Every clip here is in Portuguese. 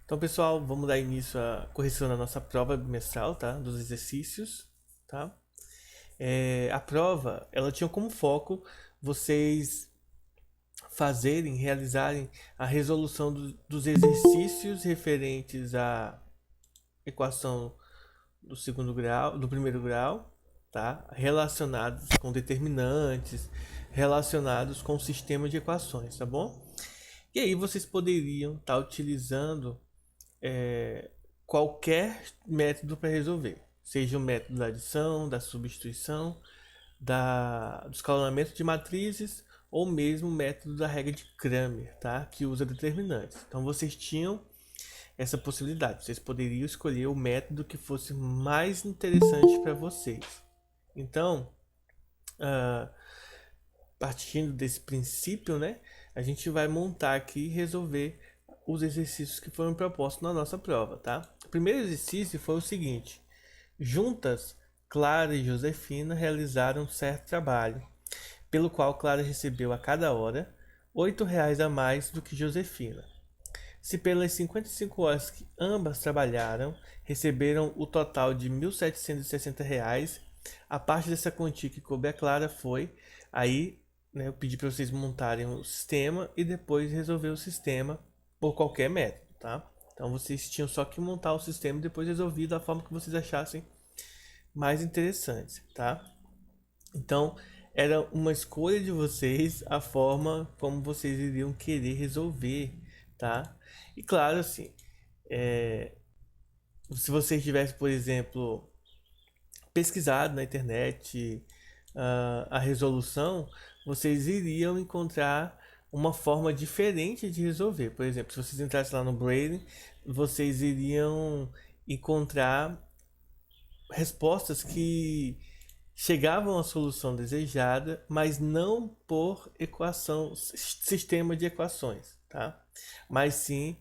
Então, pessoal, vamos dar início à correção da nossa prova bimestral, tá? Dos exercícios, tá? A prova, ela tinha como foco vocês realizarem a resolução dos exercícios referentes à equação do segundo grau, do primeiro grau, tá? Relacionados com determinantes, relacionados com o sistema de equações, tá bom? E aí vocês poderiam estar utilizando é, qualquer método para resolver, seja o método da adição, da substituição, do escalonamento de matrizes ou mesmo o método da regra de Cramer, tá? Que usa determinantes. Então vocês tinham essa possibilidade, vocês poderiam escolher o método que fosse mais interessante para vocês. Então, uh, partindo desse princípio, né, a gente vai montar aqui e resolver os exercícios que foram propostos na nossa prova, tá? O primeiro exercício foi o seguinte: juntas, Clara e Josefina realizaram certo trabalho, pelo qual Clara recebeu a cada hora R$ 8 a mais do que Josefina. Se pelas 55 horas que ambas trabalharam, receberam o total de R$ 1.760, a parte dessa quantia que coube a Clara foi, aí, né, eu pedi para vocês montarem o sistema e depois resolver o sistema por qualquer método, tá? Então vocês tinham só que montar o sistema e depois resolver da forma que vocês achassem mais interessante, tá? Então era uma escolha de vocês a forma como vocês iriam querer resolver, tá? E claro, assim, se vocês tivessem, por exemplo, pesquisado na internet a resolução, vocês iriam encontrar uma forma diferente de resolver. Por exemplo, se vocês entrassem lá no Braille, vocês iriam encontrar respostas que chegavam à solução desejada, mas não por equação, sistema de equações, tá? Mas sim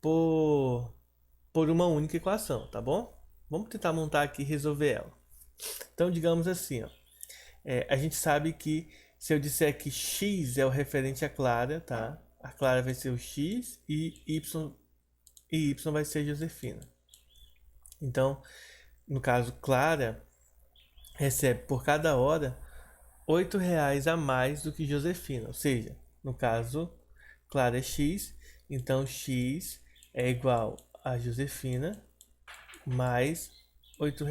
por, por uma única equação, tá bom? Vamos tentar montar aqui e resolver ela. Então, digamos assim, ó, a gente sabe que se eu disser que x é o referente a Clara, tá? A Clara vai ser o x e y vai ser a Josefina. Então, no caso, Clara recebe por cada hora R$ 8 a mais do que Josefina. Ou seja, no caso, Clara é x, então x é igual a Josefina mais R$ 8.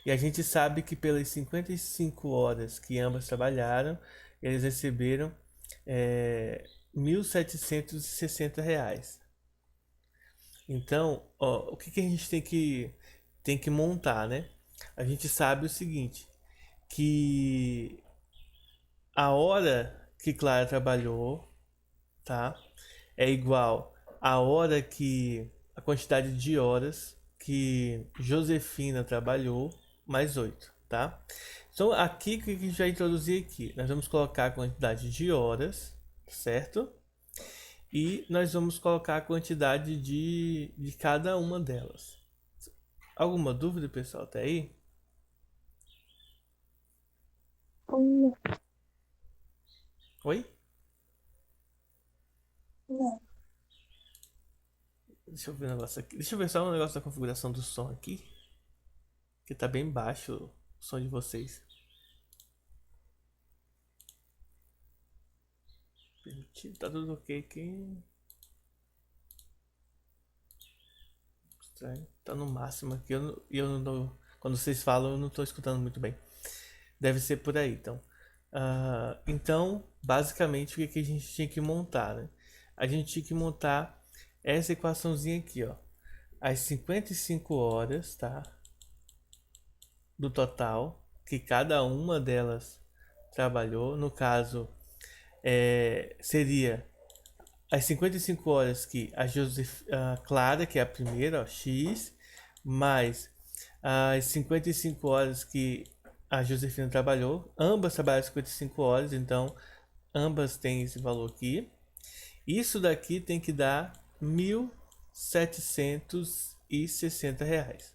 E a gente sabe que pelas 55 horas que ambas trabalharam, eles receberam R$ 1.760. Então, ó, o que a gente tem que montar, né? A gente sabe o seguinte, que a hora que Clara trabalhou, tá? É igual à hora que a quantidade de horas que Josefina trabalhou mais 8, tá? Então aqui que a gente vai introduzir aqui, nós vamos colocar a quantidade de horas, certo? E nós vamos colocar a quantidade de cada uma delas. Alguma dúvida, pessoal? Até aí? Não, Oi? não. Deixa eu ver um negócio aqui. Deixa eu ver só um negócio da configuração do som aqui. Que tá bem baixo o som de vocês. Permitido, tá tudo ok aqui. Estranho. Tá no máximo aqui. Eu não, quando vocês falam, eu não tô escutando muito bem. Deve ser por aí, então. Então, basicamente, o que a gente tinha que montar, né? A gente tinha que montar essa equaçãozinha aqui, ó. As 55 horas, tá? Do total que cada uma delas trabalhou. No caso, seria as 55 horas que a Clara, que é a primeira, ó, x, mais as 55 horas que a Josefina trabalhou. Ambas trabalharam 55 horas, então ambas têm esse valor aqui. Isso daqui tem que dar R$ 1.760,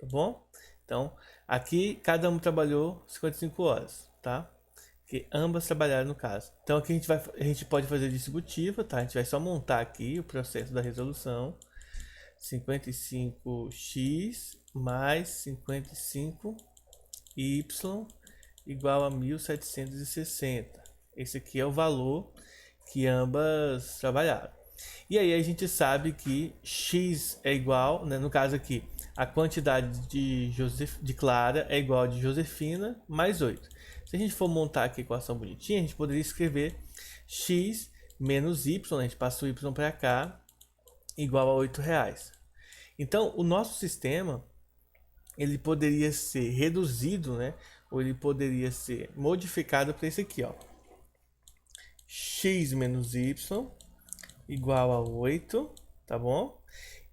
tá bom? Então, aqui cada um trabalhou 55 horas, tá? que ambas trabalharam no caso. Então aqui a gente pode fazer distributiva, tá? A gente vai só montar aqui o processo da resolução. 55x mais 55y igual a 1760. Esse aqui é o valor que ambas trabalharam. E aí a gente sabe que x é igual, né, no caso aqui, a quantidade de Clara é igual a de Josefina mais 8. Se a gente for montar aqui a equação bonitinha, a gente poderia escrever x menos y, né, a gente passa o y para cá, igual a R$8. Então, o nosso sistema, ele poderia ser reduzido, né, ou ele poderia ser modificado para esse aqui, ó. X menos y igual a 8, tá bom?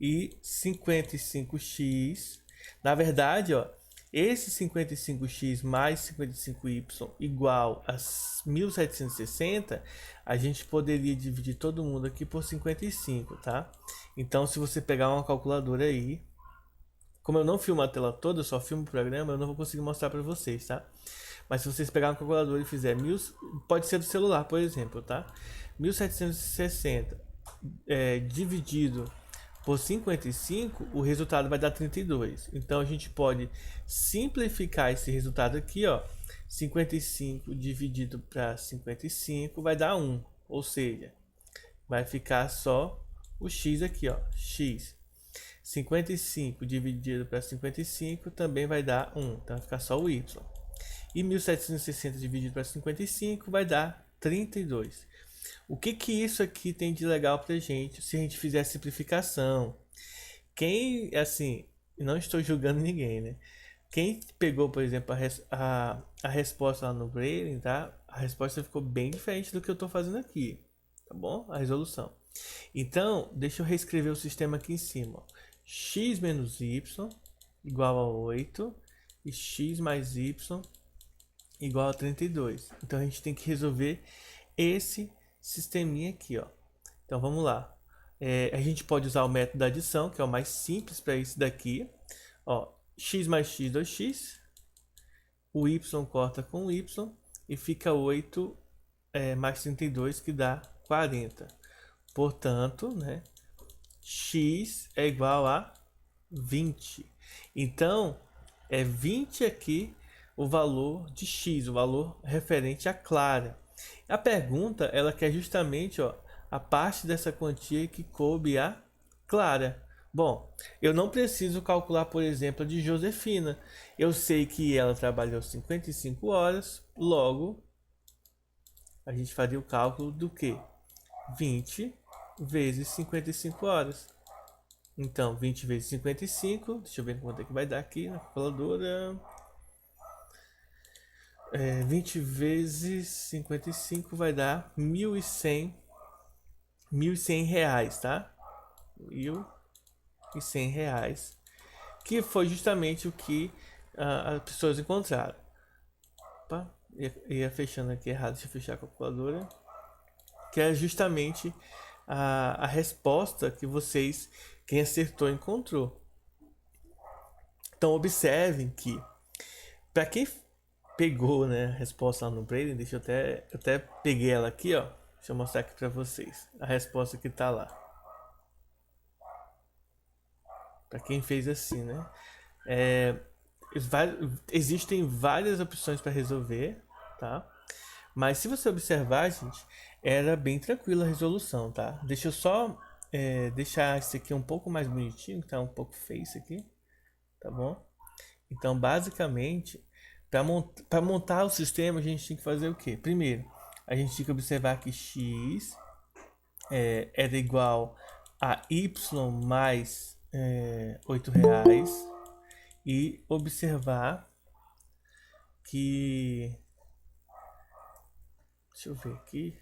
E 55x, na verdade, ó, esse 55x mais 55y igual a 1760, a gente poderia dividir todo mundo aqui por 55, tá? Então, se você pegar uma calculadora aí, como eu não filmo a tela toda, eu só filmo o programa, eu não vou conseguir mostrar para vocês, tá? Mas se vocês pegarem uma calculadora e fizer pode ser do celular, por exemplo, tá? 1760 dividido por 55, o resultado vai dar 32. Então a gente pode simplificar esse resultado aqui, ó. 55 dividido para 55 vai dar 1, ou seja, vai ficar só o x aqui, ó, x. 55 dividido para 55 também vai dar 1, então vai ficar só o y. E 1760 dividido para 55 vai dar 32. O que isso aqui tem de legal pra gente se a gente fizer a simplificação? Quem, assim, não estou julgando ninguém, né? Quem pegou, por exemplo, a resposta lá no grading, tá? A resposta ficou bem diferente do que eu estou fazendo aqui, tá bom? A resolução. Então, deixa eu reescrever o sistema aqui em cima, ó. X menos y igual a 8 e x mais y igual a 32. Então, a gente tem que resolver esse sisteminha aqui, ó. Então, vamos lá. A gente pode usar o método da adição, que é o mais simples para isso daqui. Ó, x mais x, 2x. O y corta com o y e fica 8 mais 32, que dá 40. Portanto, né, x é igual a 20. Então, é 20 aqui o valor de x, o valor referente a Clara. A pergunta, ela quer justamente, ó, a parte dessa quantia que coube a Clara. Bom, eu não preciso calcular, por exemplo, a de Josefina. Eu sei que ela trabalhou 55 horas, logo, a gente faria o cálculo do que? 20 vezes 55 horas. Então, 20 vezes 55, deixa eu ver quanto é que vai dar aqui na calculadora. 20 vezes 55 vai dar 1.100 reais, tá? 1.100 reais, que foi justamente o que as pessoas encontraram. Opa, ia fechando aqui errado, deixa eu fechar a calculadora. Que é justamente a resposta que quem acertou, encontrou. Então, observem que, para quem pegou, né, a resposta lá no Braden, deixa eu até peguei ela aqui, ó. Deixa eu mostrar aqui para vocês a resposta que tá lá. Para quem fez assim, né? Existem várias opções para resolver, tá? Mas se você observar, gente, era bem tranquila a resolução, tá? Deixa eu só deixar esse aqui um pouco mais bonitinho, que tá um pouco feio isso aqui, tá bom? Então, basicamente, para montar o sistema, a gente tem que fazer o quê? Primeiro, a gente tem que observar que x era igual a y mais R$8 e observar que... Deixa eu ver aqui.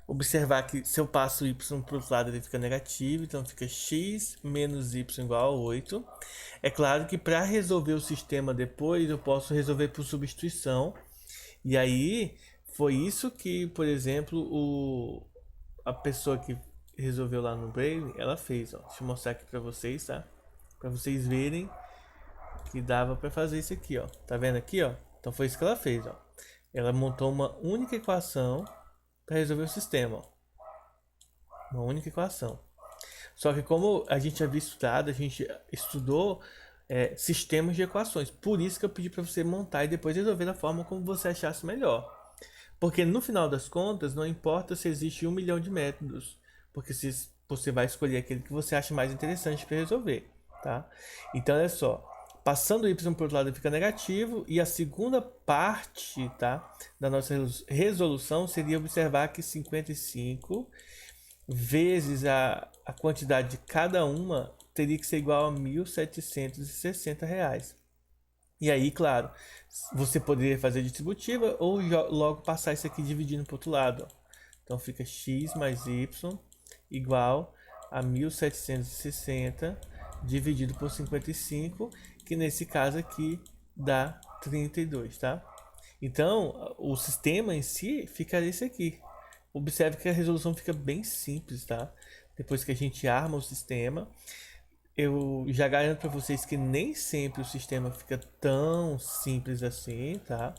Observar que se eu passo y para o outro lado ele fica negativo, então fica x menos y igual a 8. É claro que para resolver o sistema depois eu posso resolver por substituição. E aí foi isso que, por exemplo, a pessoa que resolveu lá no Braille, ela fez. Ó. Deixa eu mostrar aqui para vocês, tá? Para vocês verem que dava para fazer isso aqui, ó. Tá vendo aqui, ó? Então foi isso que ela fez, ó. Ela montou uma única equação para resolver o sistema, ó. Uma única equação. Só que como a gente havia estudado, a gente estudou sistemas de equações. Por isso que eu pedi para você montar e depois resolver da forma como você achasse melhor. Porque no final das contas, não importa se existe 1 milhão de métodos. Porque você vai escolher aquele que você acha mais interessante para resolver, tá? Então, olha só. Passando o y para o outro lado fica negativo. E a segunda parte, tá, da nossa resolução seria observar que 55 vezes a quantidade de cada uma teria que ser igual a R$ 1.760. E aí, claro, você poderia fazer distributiva ou logo passar isso aqui dividindo para o outro lado. Ó. Então fica x mais y igual a 1.760 dividido por 55, que nesse caso aqui dá 32, tá? Então, o sistema em si ficaria esse aqui. Observe que a resolução fica bem simples, tá? Depois que a gente arma o sistema, eu já garanto para vocês que nem sempre o sistema fica tão simples assim, tá?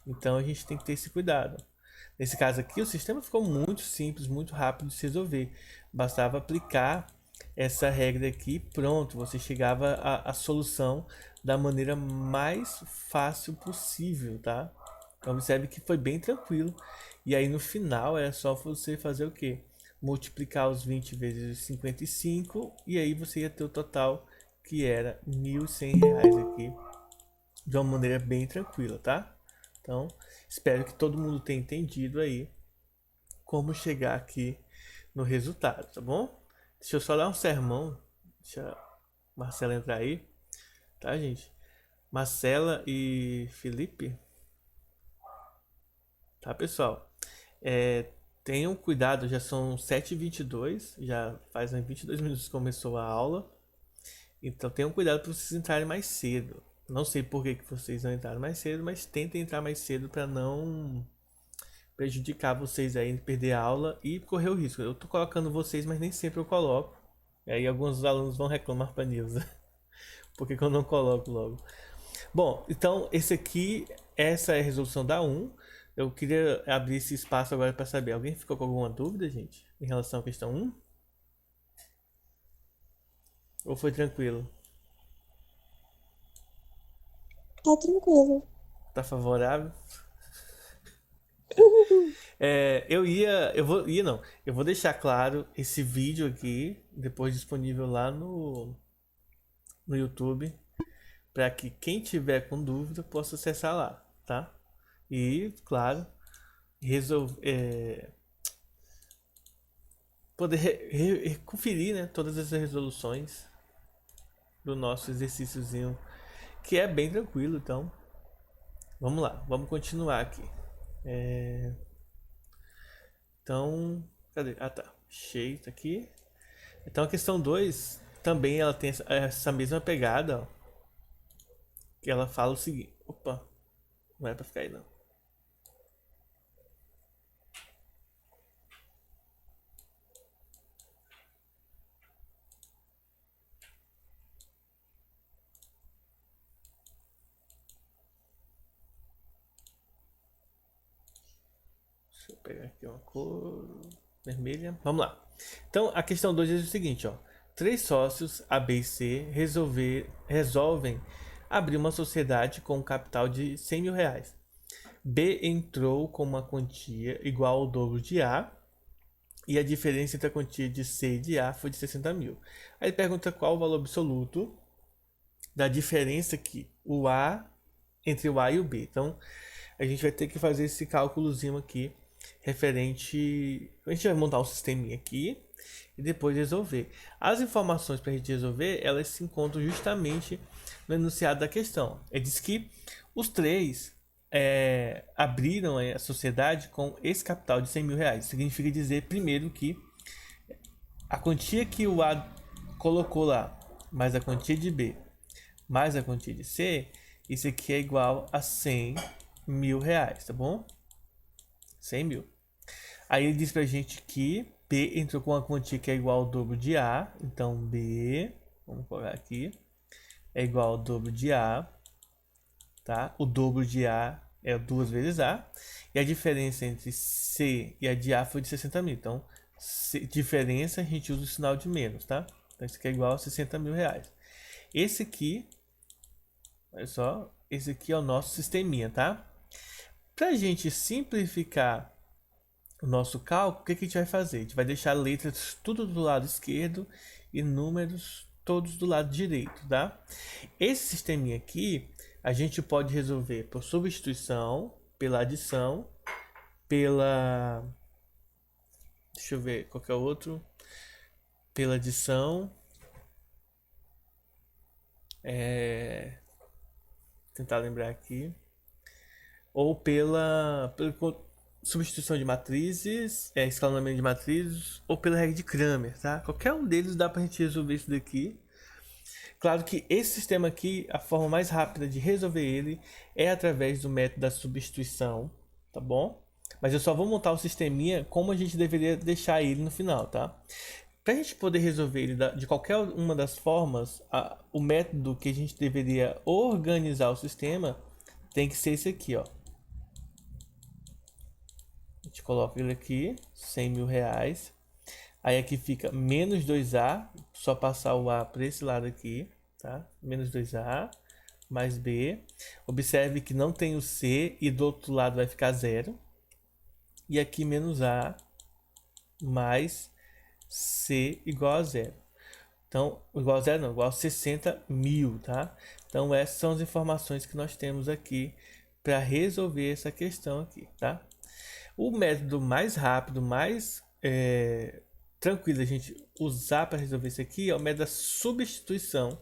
Então a gente tem que ter esse cuidado. Nesse caso aqui, o sistema ficou muito simples, muito rápido de se resolver. Bastava aplicar essa regra aqui, pronto, você chegava à solução da maneira mais fácil possível, tá? Então observe que foi bem tranquilo. E aí no final era só você fazer o quê? Multiplicar os 20 vezes os 55 e aí você ia ter o total que era R$ 1.100 aqui, de uma maneira bem tranquila, tá? Então, espero que todo mundo tenha entendido aí como chegar aqui no resultado, tá bom? Deixa eu só dar um sermão, deixa a Marcela entrar aí, tá, gente? Marcela e Felipe, tá, pessoal? Tenham cuidado, já são 7h22, já fazem 22 minutos que começou a aula. Então tenham cuidado para vocês entrarem mais cedo. Não sei por que vocês não entraram mais cedo, mas tentem entrar mais cedo para não prejudicar vocês aí, perder a aula e correr o risco. Eu tô colocando vocês, mas nem sempre eu coloco. E aí alguns alunos vão reclamar para a Nilza. Por que eu não coloco logo? Bom, então essa é a resolução da 1. Eu queria abrir esse espaço agora para saber. Alguém ficou com alguma dúvida, gente, em relação à questão 1? Ou foi tranquilo? Tá tranquilo. Tá favorável? Eu vou deixar claro esse vídeo aqui, depois disponível lá no YouTube, para que quem tiver com dúvida possa acessar lá, tá? E, claro, poder conferir, né, todas as resoluções do nosso exercíciozinho, que é bem tranquilo. Então, vamos lá, vamos continuar aqui. Então, cadê? Ah, tá. Cheio, tá aqui. Então, a questão 2 também ela tem essa mesma pegada, ó, que ela fala o seguinte. Opa, não é pra ficar aí não. Deixa eu pegar aqui uma cor vermelha. Vamos lá. Então, a questão 2 diz o seguinte, ó. 3 sócios, A, B e C, resolvem abrir uma sociedade com um capital de R$ 100.000. B entrou com uma quantia igual ao dobro de A e a diferença entre a quantia de C e de A foi de 60 mil. Aí ele pergunta qual o valor absoluto da diferença entre o A e o B. Então, a gente vai ter que fazer esse cálculozinho aqui referente. A gente vai montar um sisteminha aqui e depois resolver. As informações para a gente resolver, elas se encontram justamente no enunciado da questão. Ele diz que os três abriram a sociedade com esse capital de R$ 100.000. Significa dizer, primeiro, que a quantia que o A colocou lá, mais a quantia de B, mais a quantia de C, isso aqui é igual a R$ 100.000, tá bom? 100 mil. Aí ele diz pra gente que B entrou com uma quantia que é igual ao dobro de A. Então B, vamos colocar aqui, é igual ao dobro de A. tá? O dobro de A é 2 vezes A. E a diferença entre C e a de A foi de 60 mil. Então, diferença, a gente usa o sinal de menos, tá? Então, isso aqui é igual a 60 mil reais. Esse aqui, olha só, esse aqui é o nosso sisteminha, tá? Para a gente simplificar o nosso cálculo, o que a gente vai fazer? A gente vai deixar letras tudo do lado esquerdo e números todos do lado direito, tá? Esse sisteminha aqui, a gente pode resolver por substituição, pela adição, pela... Deixa eu ver qual que é o outro. Pela adição. Tentar lembrar aqui. Ou pela substituição de matrizes, escalonamento de matrizes, ou pela regra de Cramer, tá? Qualquer um deles dá pra gente resolver isso daqui. Claro que esse sistema aqui, a forma mais rápida de resolver ele é através do método da substituição, tá bom? Mas eu só vou montar o sisteminha como a gente deveria deixar ele no final, tá? Para a gente poder resolver ele de qualquer uma das formas, o método que a gente deveria organizar o sistema tem que ser esse aqui, ó. A gente coloca ele aqui, 100 mil reais. Aí aqui fica menos 2A, só passar o A para esse lado aqui, tá? Menos 2A, mais B. Observe que não tem o C e do outro lado vai ficar 0. E aqui menos A, mais C igual a 0. Então, igual a 0 não, igual a 60 mil, tá? Então, essas são as informações que nós temos aqui para resolver essa questão aqui, tá? O método mais rápido, mais tranquilo a gente usar para resolver isso aqui é o método da substituição,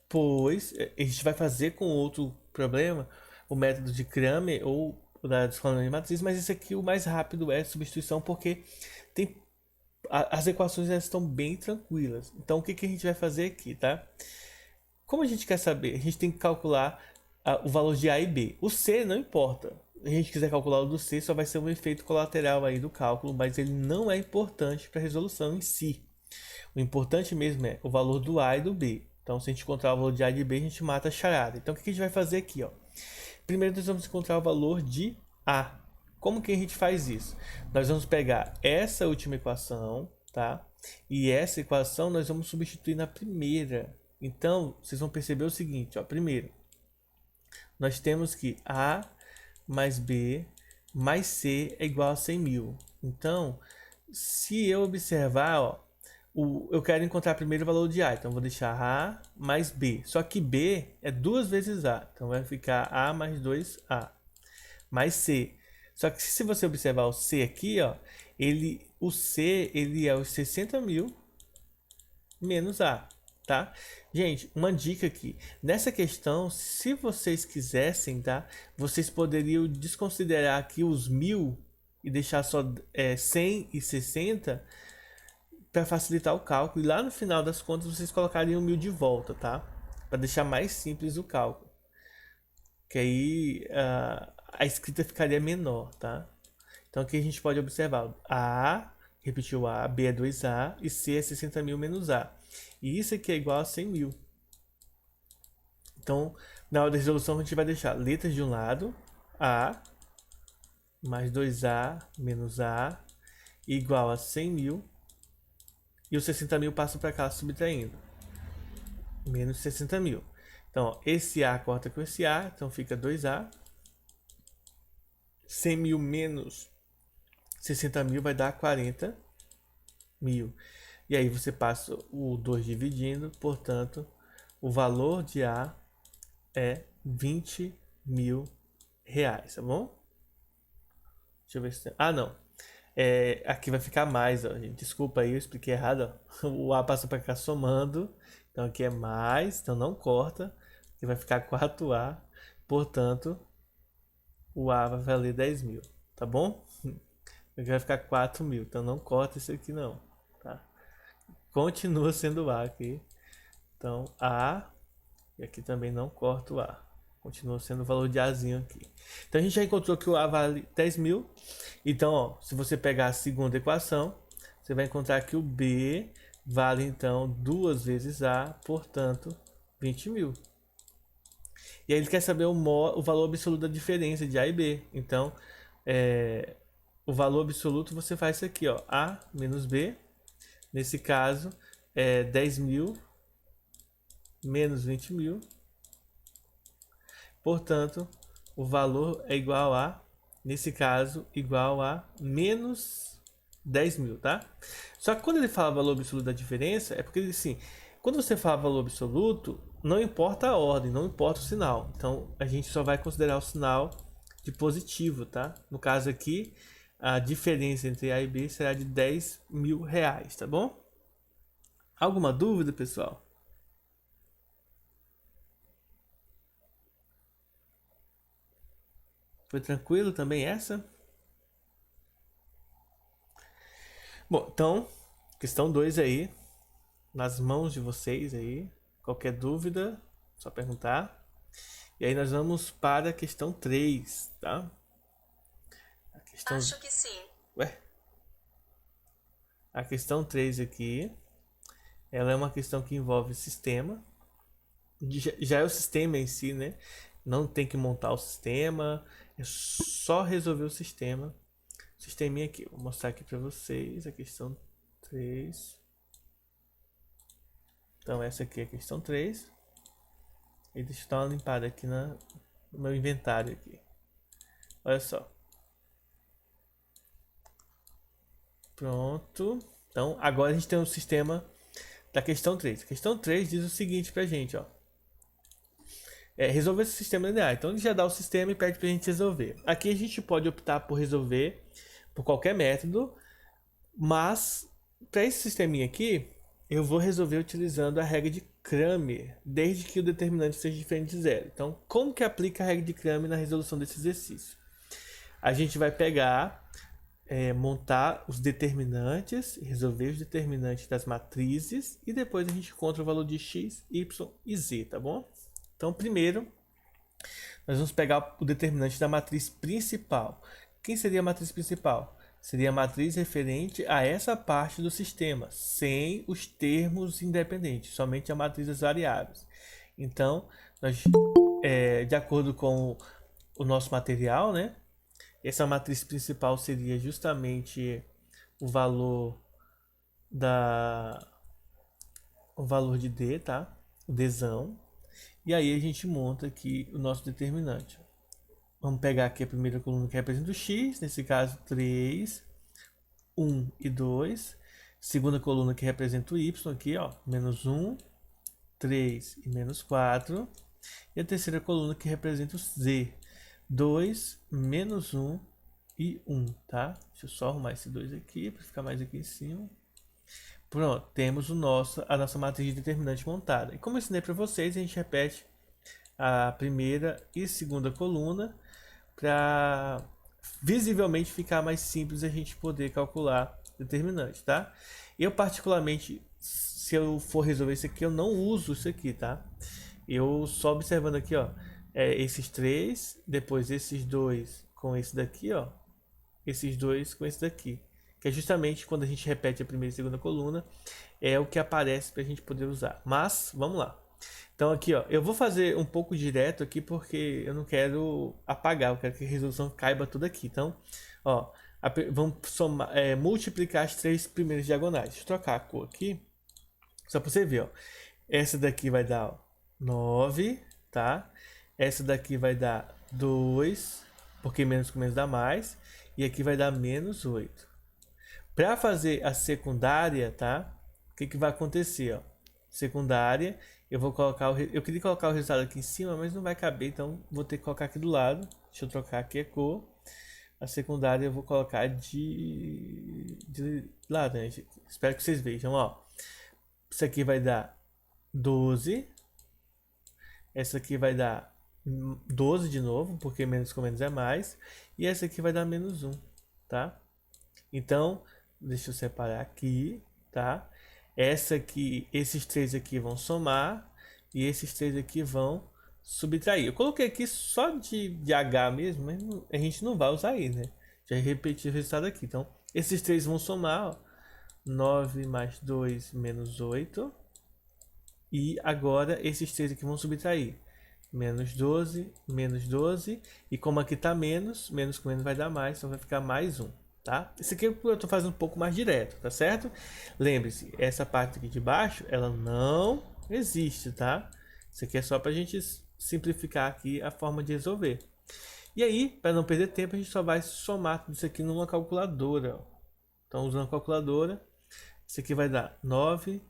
pois a gente vai fazer com outro problema o método de Cramer ou da descalonamento de matriz, mas esse aqui o mais rápido é a substituição porque tem as equações estão bem tranquilas. Então o que a gente vai fazer aqui, tá? Como a gente quer saber, a gente tem que calcular o valor de A e B. O C não importa. Se a gente quiser calcular o do C, só vai ser um efeito colateral aí do cálculo, mas ele não é importante para a resolução em si. O importante mesmo é o valor do A e do B. Então, se a gente encontrar o valor de A e de B, a gente mata a charada. Então, o que a gente vai fazer aqui, ó? Primeiro, nós vamos encontrar o valor de A. Como que a gente faz isso? Nós vamos pegar essa última equação, tá? E essa equação nós vamos substituir na primeira. Então, vocês vão perceber o seguinte, ó. Primeiro, nós temos que A mais B mais C é igual a 100 mil. Então, se eu observar, ó, eu quero encontrar primeiro o valor de A. Então, vou deixar A mais B. Só que B é 2 vezes A. Então, vai ficar A mais 2A. Mais C. Só que se você observar o C aqui, ó, o C ele é os 60 mil menos A, tá? Gente, uma dica aqui. Nessa questão, se vocês quisessem, tá? Vocês poderiam desconsiderar aqui os 1000 e deixar só 100 e 60 para facilitar o cálculo. E lá no final das contas, vocês colocariam 1000 de volta, tá? Para deixar mais simples o cálculo. Que aí a escrita ficaria menor, tá? Então aqui a gente pode observar A, repetiu A, B é 2A e C é 60 mil menos A. E isso aqui é igual a 100 mil. Então, na hora da resolução, a gente vai deixar letras de um lado, A, mais 2A menos A, igual a 100 mil. E os 60 mil passam para cá subtraindo. Menos 60 mil. Então, ó, esse A corta com esse A, então fica 2A. 100 mil menos 60 mil vai dar 40 mil. E aí você passa o 2 dividindo, portanto, o valor de A é 20 mil reais, tá bom? Deixa eu ver se tem... Ah, não. Aqui vai ficar mais, ó, gente. Desculpa aí, eu expliquei errado, ó. O A passa para cá somando. Então aqui é mais, então não corta. Aqui vai ficar 4A. Portanto, o A vai valer 10 mil, tá bom? Aqui vai ficar 4 mil, então não corta isso aqui não, tá? Continua sendo A aqui. Então A, e aqui também não corta o A. Continua sendo o valor de Azinho aqui. Então a gente já encontrou que o A vale 10 mil. Então, ó, se você pegar a segunda equação, você vai encontrar que o B vale então 2 vezes A, portanto 20 mil. E aí ele quer saber o valor absoluto da diferença de A e B. Então, o valor absoluto você faz isso aqui, ó, A menos B. Nesse caso, é 10.000 menos 20.000. Portanto, o valor é igual a, nesse caso, igual a menos 10.000, tá? Só que quando ele fala valor absoluto da diferença, é porque, assim, quando você fala valor absoluto, não importa a ordem, não importa o sinal. Então, a gente só vai considerar o sinal de positivo, tá? No caso aqui, a diferença entre A e B será de 10.000 reais, tá bom? Alguma dúvida, pessoal? Foi tranquilo também essa? Bom, então, questão 2 aí, nas mãos de vocês aí. Qualquer dúvida, só perguntar. E aí nós vamos para a questão 3, tá? A questão... Acho que sim. Ué? A questão 3 aqui, ela é uma questão que envolve sistema. Já é o sistema em si, né? Não tem que montar o sistema, é só resolver o sistema. Sisteminha aqui, vou mostrar aqui para vocês a questão 3. Então essa aqui é a questão 3. E deixa eu dar uma limpada aqui no meu inventário aqui. Olha só. Pronto. Então agora a gente tem o sistema da questão 3. A questão 3 diz o seguinte pra gente, ó. Resolver esse sistema linear. Então ele já dá o sistema e pede pra gente resolver. Aqui a gente pode optar por resolver por qualquer método, mas para esse sisteminha aqui, eu vou resolver utilizando a regra de Cramer, desde que o determinante seja diferente de zero. Então, como que aplica a regra de Cramer na resolução desse exercício? A gente vai pegar, montar os determinantes, resolver os determinantes das matrizes e depois a gente encontra o valor de x, y e z, tá bom? Então, primeiro, nós vamos pegar o determinante da matriz principal. Quem seria a matriz principal? Seria a matriz referente a essa parte do sistema, sem os termos independentes, somente a matriz das variáveis. Então, nós, de acordo com o nosso material, né, essa matriz principal seria justamente o valor de D, tá? O Dzão. E aí a gente monta aqui o nosso determinante. Vamos pegar aqui a primeira coluna que representa o x, nesse caso 3, 1 e 2. Segunda coluna que representa o y aqui, ó, menos 1, 3 e menos 4. E a terceira coluna que representa o z, 2, menos 1 e 1, tá? Deixa eu só arrumar esse 2 aqui para ficar mais aqui em cima. Pronto, temos a nossa matriz de determinante montada. E como eu ensinei para vocês, a gente repete a primeira e segunda coluna para visivelmente ficar mais simples a gente poder calcular determinante, tá? Eu particularmente, se eu for resolver isso aqui, eu não uso isso aqui, tá? Eu só observando aqui, ó, esses 3, depois esses 2 com esse daqui, ó, esses 2 com esse daqui, que é justamente quando a gente repete a primeira e segunda coluna, é o que aparece para a gente poder usar. Mas, vamos lá. Então aqui, ó, eu vou fazer um pouco direto aqui porque eu não quero apagar, eu quero que a resolução caiba tudo aqui. Então, ó, vamos somar, multiplicar as 3 primeiras diagonais. Deixa eu trocar a cor aqui, só para você ver, ó. Essa daqui vai dar, ó, 9, tá? Essa daqui vai dar 2, porque menos com menos dá mais. E aqui vai dar menos 8. Para fazer a secundária, tá? O que vai acontecer, ó? Secundária, eu queria colocar o resultado aqui em cima, mas não vai caber, então vou ter que colocar aqui do lado. Deixa eu trocar aqui a cor. A secundária eu vou colocar de laranja. Espero que vocês vejam, ó. Isso aqui vai dar 12. Essa aqui vai dar 12 de novo, porque menos com menos é mais. E essa aqui vai dar menos 1, tá? Então, deixa eu separar aqui, tá? Essa aqui, esses 3 aqui vão somar e esses 3 aqui vão subtrair. Eu coloquei aqui só de H mesmo, mas a gente não vai usar aí, né? Já repeti o resultado aqui. Então, esses 3 vão somar, ó, 9 mais 2 menos 8. E agora esses 3 aqui vão subtrair. menos 12, menos 12. E como aqui tá menos, menos com menos vai dar mais, então vai ficar mais 1, tá? Isso aqui eu tô fazendo um pouco mais direto, tá certo? Lembre-se, essa parte aqui de baixo, ela não existe, tá? Isso aqui é só pra gente simplificar aqui a forma de resolver. E aí, para não perder tempo, a gente só vai somar tudo isso aqui numa calculadora. Então, usando a calculadora, isso aqui vai dar 9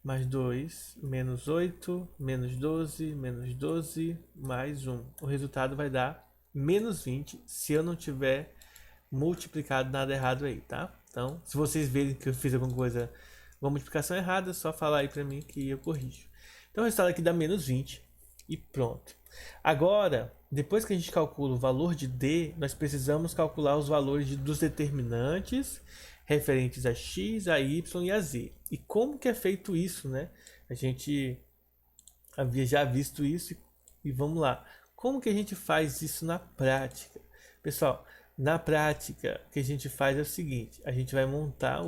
mais 2, menos 8, menos 12, menos 12, mais 1. O resultado vai dar menos 20 se eu não tiver multiplicado nada errado aí, tá? Então, se vocês verem que eu fiz alguma coisa, uma multiplicação errada, é só falar aí para mim que eu corrijo. Então, o resultado aqui dá menos 20 e pronto. Agora, depois que a gente calcula o valor de D, nós precisamos calcular os valores dos determinantes referentes a x, a y e a z. E como que é feito isso, né? A gente havia já visto isso e vamos lá. Como que a gente faz isso na prática? Pessoal, na prática, o que a gente faz é o seguinte, a gente vai montar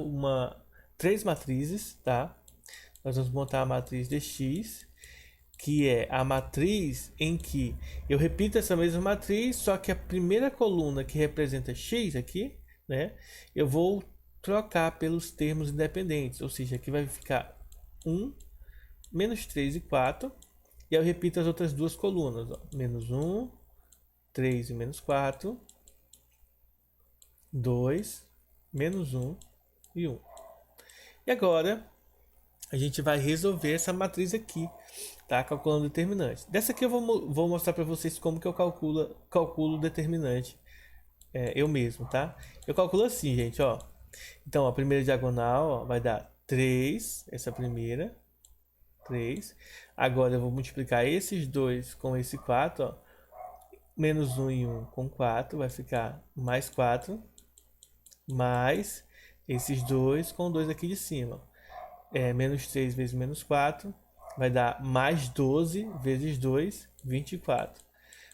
três matrizes, tá? Nós vamos montar a matriz dx, que é a matriz em que eu repito essa mesma matriz, só que a primeira coluna que representa x aqui, né? Eu vou trocar pelos termos independentes, ou seja, aqui vai ficar 1, menos 3 e 4, e eu repito as outras duas colunas, ó, menos 1, 3 e menos 4, 2, menos 1 e 1. E agora, a gente vai resolver essa matriz aqui, tá? Calculando o determinante. Dessa aqui eu vou mostrar para vocês como que eu calculo o determinante eu mesmo, tá? Eu calculo assim, gente, ó. Então, a primeira diagonal, ó, vai dar 3, essa primeira, 3. Agora eu vou multiplicar esses dois com esse 4, ó. Menos 1 e 1 com 4, vai ficar mais 4, mais esses dois com 2 aqui de cima. Menos 3 vezes menos 4, vai dar mais 12 vezes 2, 24.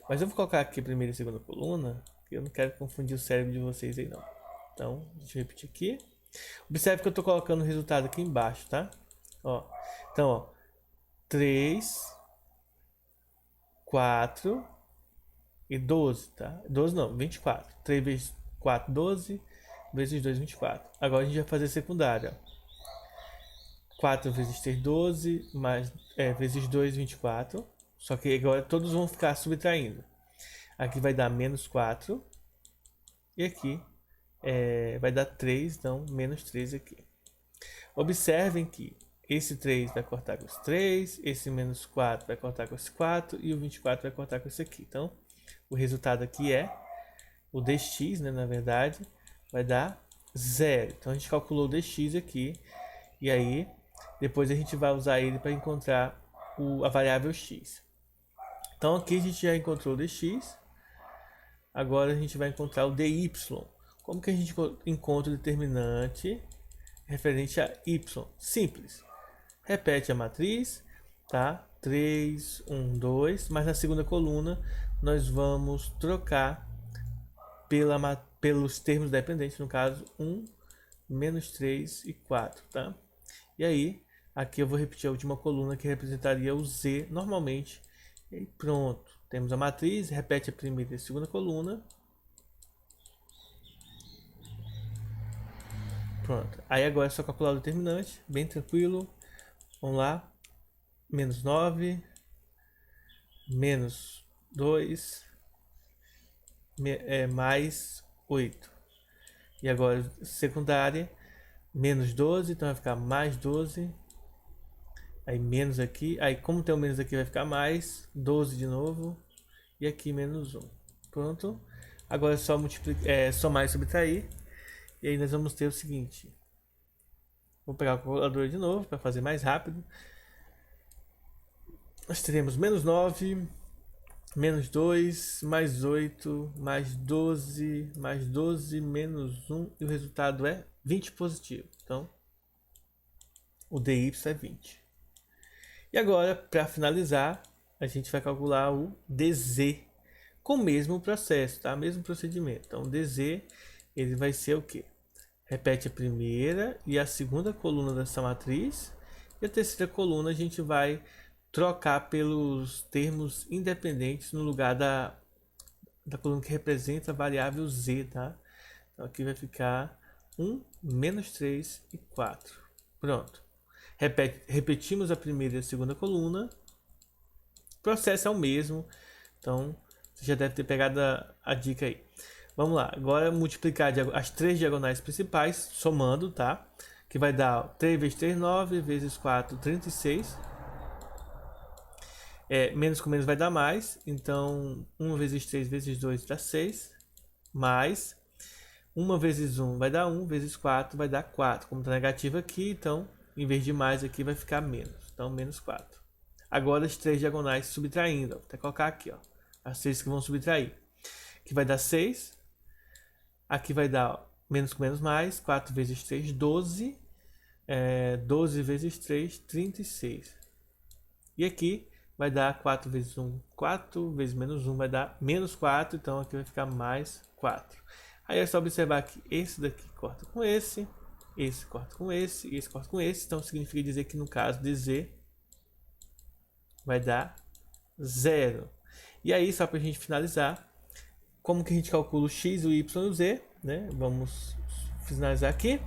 Mas eu vou colocar aqui a primeira e a segunda coluna, porque eu não quero confundir o cérebro de vocês aí não. Então, deixa eu repetir aqui. Observe que eu estou colocando o resultado aqui embaixo, tá? Ó, então, ó, 3, 4 e 12, tá? 12 não, 24. 3 vezes 4, 12, vezes 2, 24. Agora a gente vai fazer secundária. 4 vezes 3, 12, mais, vezes 2, 24. Só que agora todos vão ficar subtraindo. Aqui vai dar menos 4. E aqui vai dar 3, então menos 3 aqui. Observem que esse 3 vai cortar com esse 3, esse menos 4 vai cortar com esse 4 e o 24 vai cortar com esse aqui. Então, o resultado aqui é o dx, né, na verdade, vai dar 0. Então, a gente calculou o dx aqui e aí depois a gente vai usar ele para encontrar a variável x. Então, aqui a gente já encontrou o dx. Agora a gente vai encontrar o dy. Como que a gente encontra o determinante referente a y? Simples. Repete a matriz, tá? 3, 1, 2. Mas na segunda coluna nós vamos trocar pelos termos dependentes, no caso 1, menos 3 e 4, tá? E aí, aqui eu vou repetir a última coluna que representaria o z normalmente. E pronto. Temos a matriz, repete a primeira e a segunda coluna. Pronto. Aí agora é só calcular o determinante, bem tranquilo. Vamos lá. Menos 9, menos 2, mais 8. E agora secundária, menos 12, então vai ficar mais 12. Aí menos aqui, aí como tem o menos aqui vai ficar mais, 12 de novo. E aqui menos 1. Pronto. Agora é só somar e subtrair. E aí nós vamos ter o seguinte. Vou pegar a calculadora de novo para fazer mais rápido. Nós teremos menos 9, menos 2, mais 8, mais 12, menos 1. E o resultado é 20 positivo. Então, o dy é 20. E agora, para finalizar, a gente vai calcular o dz com o mesmo processo, tá? Mesmo procedimento. Então, dz ele vai ser o quê? Repete a primeira e a segunda coluna dessa matriz. E a terceira coluna a gente vai trocar pelos termos independentes no lugar da coluna que representa a variável z, tá? Então aqui vai ficar 1, menos 3 e 4. Pronto. Repetimos a primeira e a segunda coluna. O processo é o mesmo. Então, você já deve ter pegado a dica aí. Vamos lá. Agora, multiplicar as três diagonais principais, somando, tá? Que vai dar 3 vezes 3, 9, vezes 4, 36. Menos com menos vai dar mais. Então, 1 vezes 3 vezes 2 dá 6. Mais 1 vezes 1 vai dar 1, vezes 4 vai dar 4. Como está negativo aqui, então, em vez de mais aqui, vai ficar menos. Então, menos 4. Agora, as três diagonais subtraindo. Vou até colocar aqui, ó, as três que vão subtrair. Aqui vai dar 6. Aqui vai dar, ó, menos com menos mais. 4 vezes 3, 12. 12 vezes 3, 36. E aqui vai dar 4 vezes 1, 4 vezes menos 1 vai dar menos 4. Então, aqui vai ficar mais 4. Aí é só observar que esse daqui corta com esse corta com esse, e esse corta com esse. Então significa dizer que no caso de z vai dar 0. E aí, só para a gente finalizar, como que a gente calcula o x, o y e o z, né? Vamos finalizar aqui.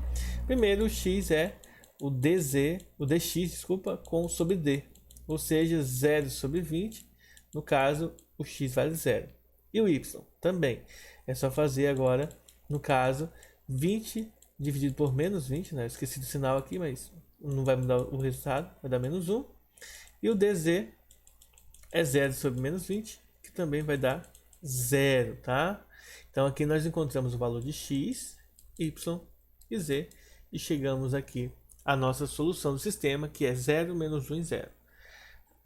Primeiro, o x é o dx, desculpa, com sobre d. Ou seja, 0 sobre 20. No caso, o x vale 0. E o y também. É só fazer agora, no caso, 20 dividido por menos 20, né? Eu esqueci do sinal aqui, mas não vai mudar o resultado, vai dar menos 1. E o dz é 0 sobre menos 20, que também vai dar 0, tá? Então aqui nós encontramos o valor de x, y e z e chegamos aqui à nossa solução do sistema, que é 0, menos 1 e 0.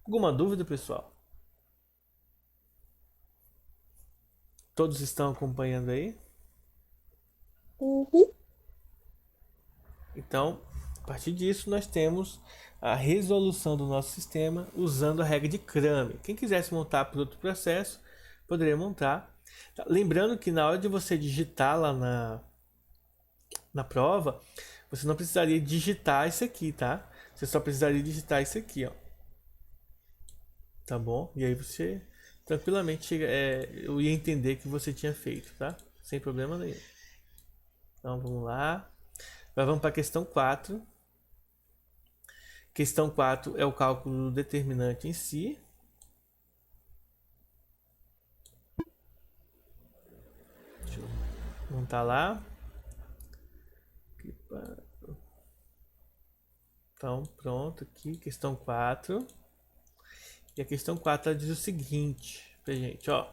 Alguma dúvida, pessoal? Todos estão acompanhando aí? Uhum. Então, a partir disso, nós temos a resolução do nosso sistema usando a regra de Cramer. Quem quisesse montar por outro processo, poderia montar. Lembrando que na hora de você digitar lá na prova, você não precisaria digitar isso aqui, tá? Você só precisaria digitar isso aqui, ó. Tá bom? E aí você tranquilamente eu ia entender que você tinha feito, tá? Sem problema nenhum. Então vamos lá. Agora vamos para a questão 4. Questão 4 é o cálculo do determinante em si. Deixa eu montar lá. Então, pronto, aqui, questão 4. E a questão 4 ela diz o seguinte pra gente, ó.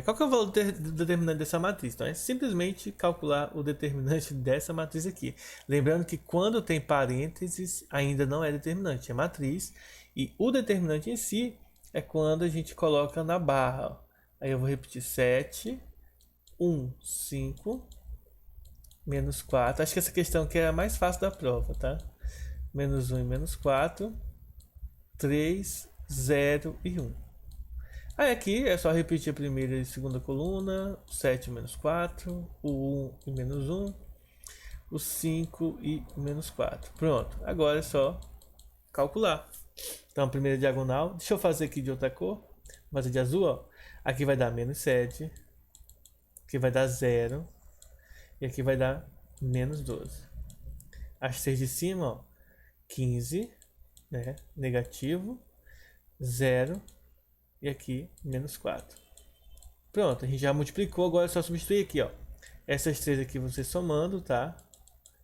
Qual que é o valor do determinante dessa matriz? Então, é simplesmente calcular o determinante dessa matriz aqui. Lembrando que quando tem parênteses, ainda não é determinante, é matriz. E o determinante em si é quando a gente coloca na barra. Ó. Aí eu vou repetir 7, 1, 5, menos 4. Acho que essa questão aqui é a mais fácil da prova, tá? Menos 1 e menos 4, 3, 0 e 1. Aí aqui é só repetir a primeira e segunda coluna, o 7 menos 4, o 1 e menos 1, o 5 e menos 4. Pronto, agora é só calcular. Então, a primeira diagonal, deixa eu fazer aqui de outra cor, vou fazer de azul, ó. Aqui vai dar menos 7, aqui vai dar 0 e aqui vai dar menos 12. As três de cima, ó, 15, né, negativo, 0 e aqui menos 4. Pronto, a gente já multiplicou, agora é só substituir aqui, ó. Essas três aqui vão ser somando, tá?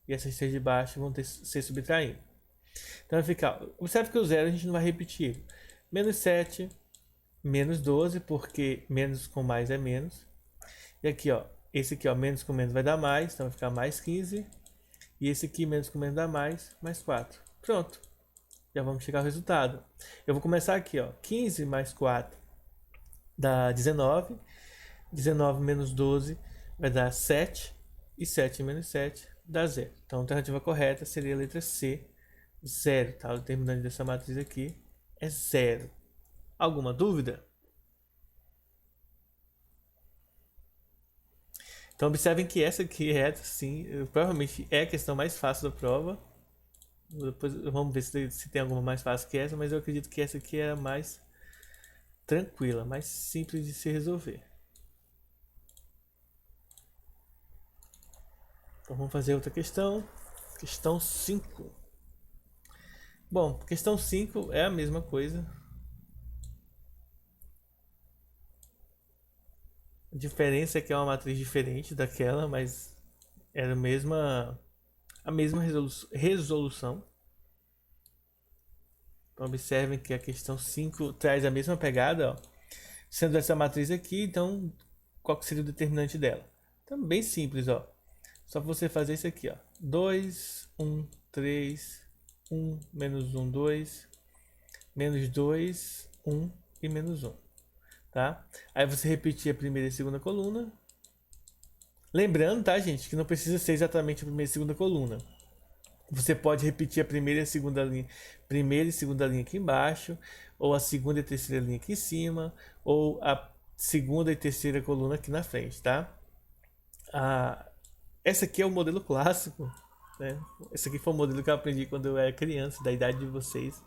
E essas três de baixo vão ser subtraindo. Então vai ficar, observe que o 0 a gente não vai repetir. Menos 7, menos 12, porque menos com mais é menos. E aqui, ó, esse aqui, ó, menos com menos vai dar mais, então vai ficar mais 15. E esse aqui, menos com menos dá mais 4. Pronto. Já vamos chegar ao resultado. Eu vou começar aqui, ó. 15 mais 4 dá 19. 19 menos 12 vai dar 7. E 7 menos 7 dá 0. Então a alternativa correta seria a letra C, 0. Tá? O determinante dessa matriz aqui é 0. Alguma dúvida? Então observem que essa aqui é, sim, provavelmente é a questão mais fácil da prova. Depois vamos ver se tem alguma mais fácil que essa, mas eu acredito que essa aqui é a mais tranquila, mais simples de se resolver. Então vamos fazer outra questão. Questão 5. Bom, questão 5 é a mesma coisa. A diferença é que é uma matriz diferente daquela, mas era a mesma resolução. Então observem que a questão 5 traz a mesma pegada, ó. Sendo essa matriz aqui, então qual que seria o determinante dela? Então bem simples, ó. Só você fazer isso aqui, ó. 2, 1, 3, 1, menos 1, 2, menos 2, 1 e menos 1. Tá? Aí você repetir a primeira e a segunda coluna. Lembrando, tá, gente, que não precisa ser exatamente a primeira e a segunda coluna. Você pode repetir a primeira e segunda linha aqui embaixo, ou a segunda e terceira linha aqui em cima, ou a segunda e terceira coluna aqui na frente, tá? Essa aqui é o modelo clássico, né? Esse aqui foi o modelo que eu aprendi quando eu era criança, da idade de vocês.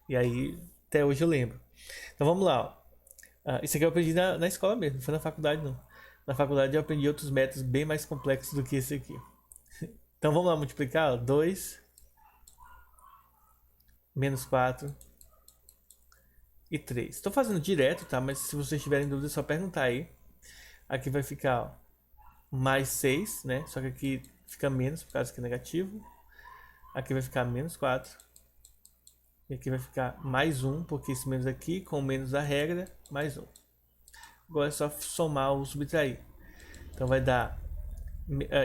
E aí, até hoje eu lembro. Então vamos lá, ó. Isso aqui eu aprendi na escola mesmo, não foi na faculdade não. Na faculdade eu aprendi outros métodos bem mais complexos do que esse aqui. Então vamos lá multiplicar, ó. 2 menos 4 e 3. Estou fazendo direto, tá? Mas se vocês tiverem dúvida é só perguntar aí. Aqui vai ficar, ó, mais 6, né? Só que aqui fica menos por causa que é negativo. Aqui vai ficar menos 4. E aqui vai ficar mais 1, porque esse menos aqui, com menos a regra, mais 1. Agora é só somar ou subtrair. Então vai dar...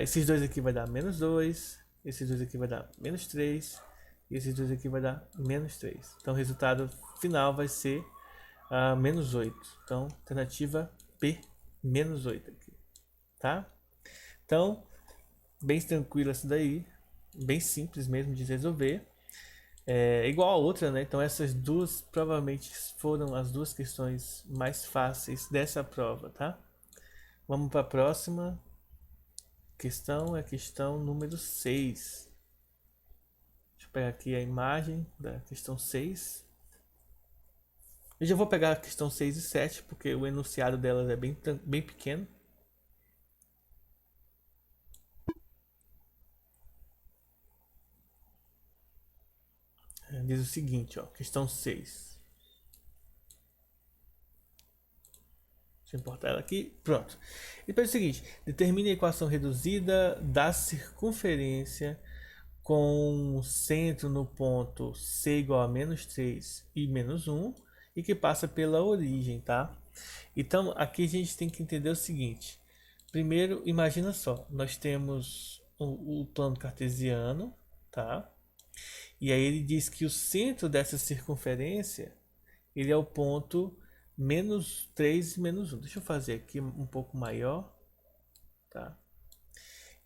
esses dois aqui vai dar menos 2. Esses dois aqui vai dar menos 3. E esses dois aqui vai dar menos 3. Então o resultado final vai ser menos 8. Então, alternativa P, menos 8 aqui. Tá? Então, bem tranquilo essa daí. Bem simples mesmo de resolver. É igual a outra, né? Então essas duas provavelmente foram as duas questões mais fáceis dessa prova, tá? Vamos para a próxima questão, é a questão número 6. Deixa eu pegar aqui a imagem da questão 6. Eu já vou pegar a questão 6 e 7, porque o enunciado delas é bem pequeno. Diz o seguinte, ó, questão 6. Deixa eu importar ela aqui. Pronto. Depois é o seguinte, determine a equação reduzida da circunferência com o centro no ponto C igual a menos 3 e menos 1 e que passa pela origem, tá? Então, aqui a gente tem que entender o seguinte. Primeiro, imagina só, nós temos o plano cartesiano, tá? E aí ele diz que o centro dessa circunferência, ele é o ponto menos 3 e menos 1. Deixa eu fazer aqui um pouco maior, tá?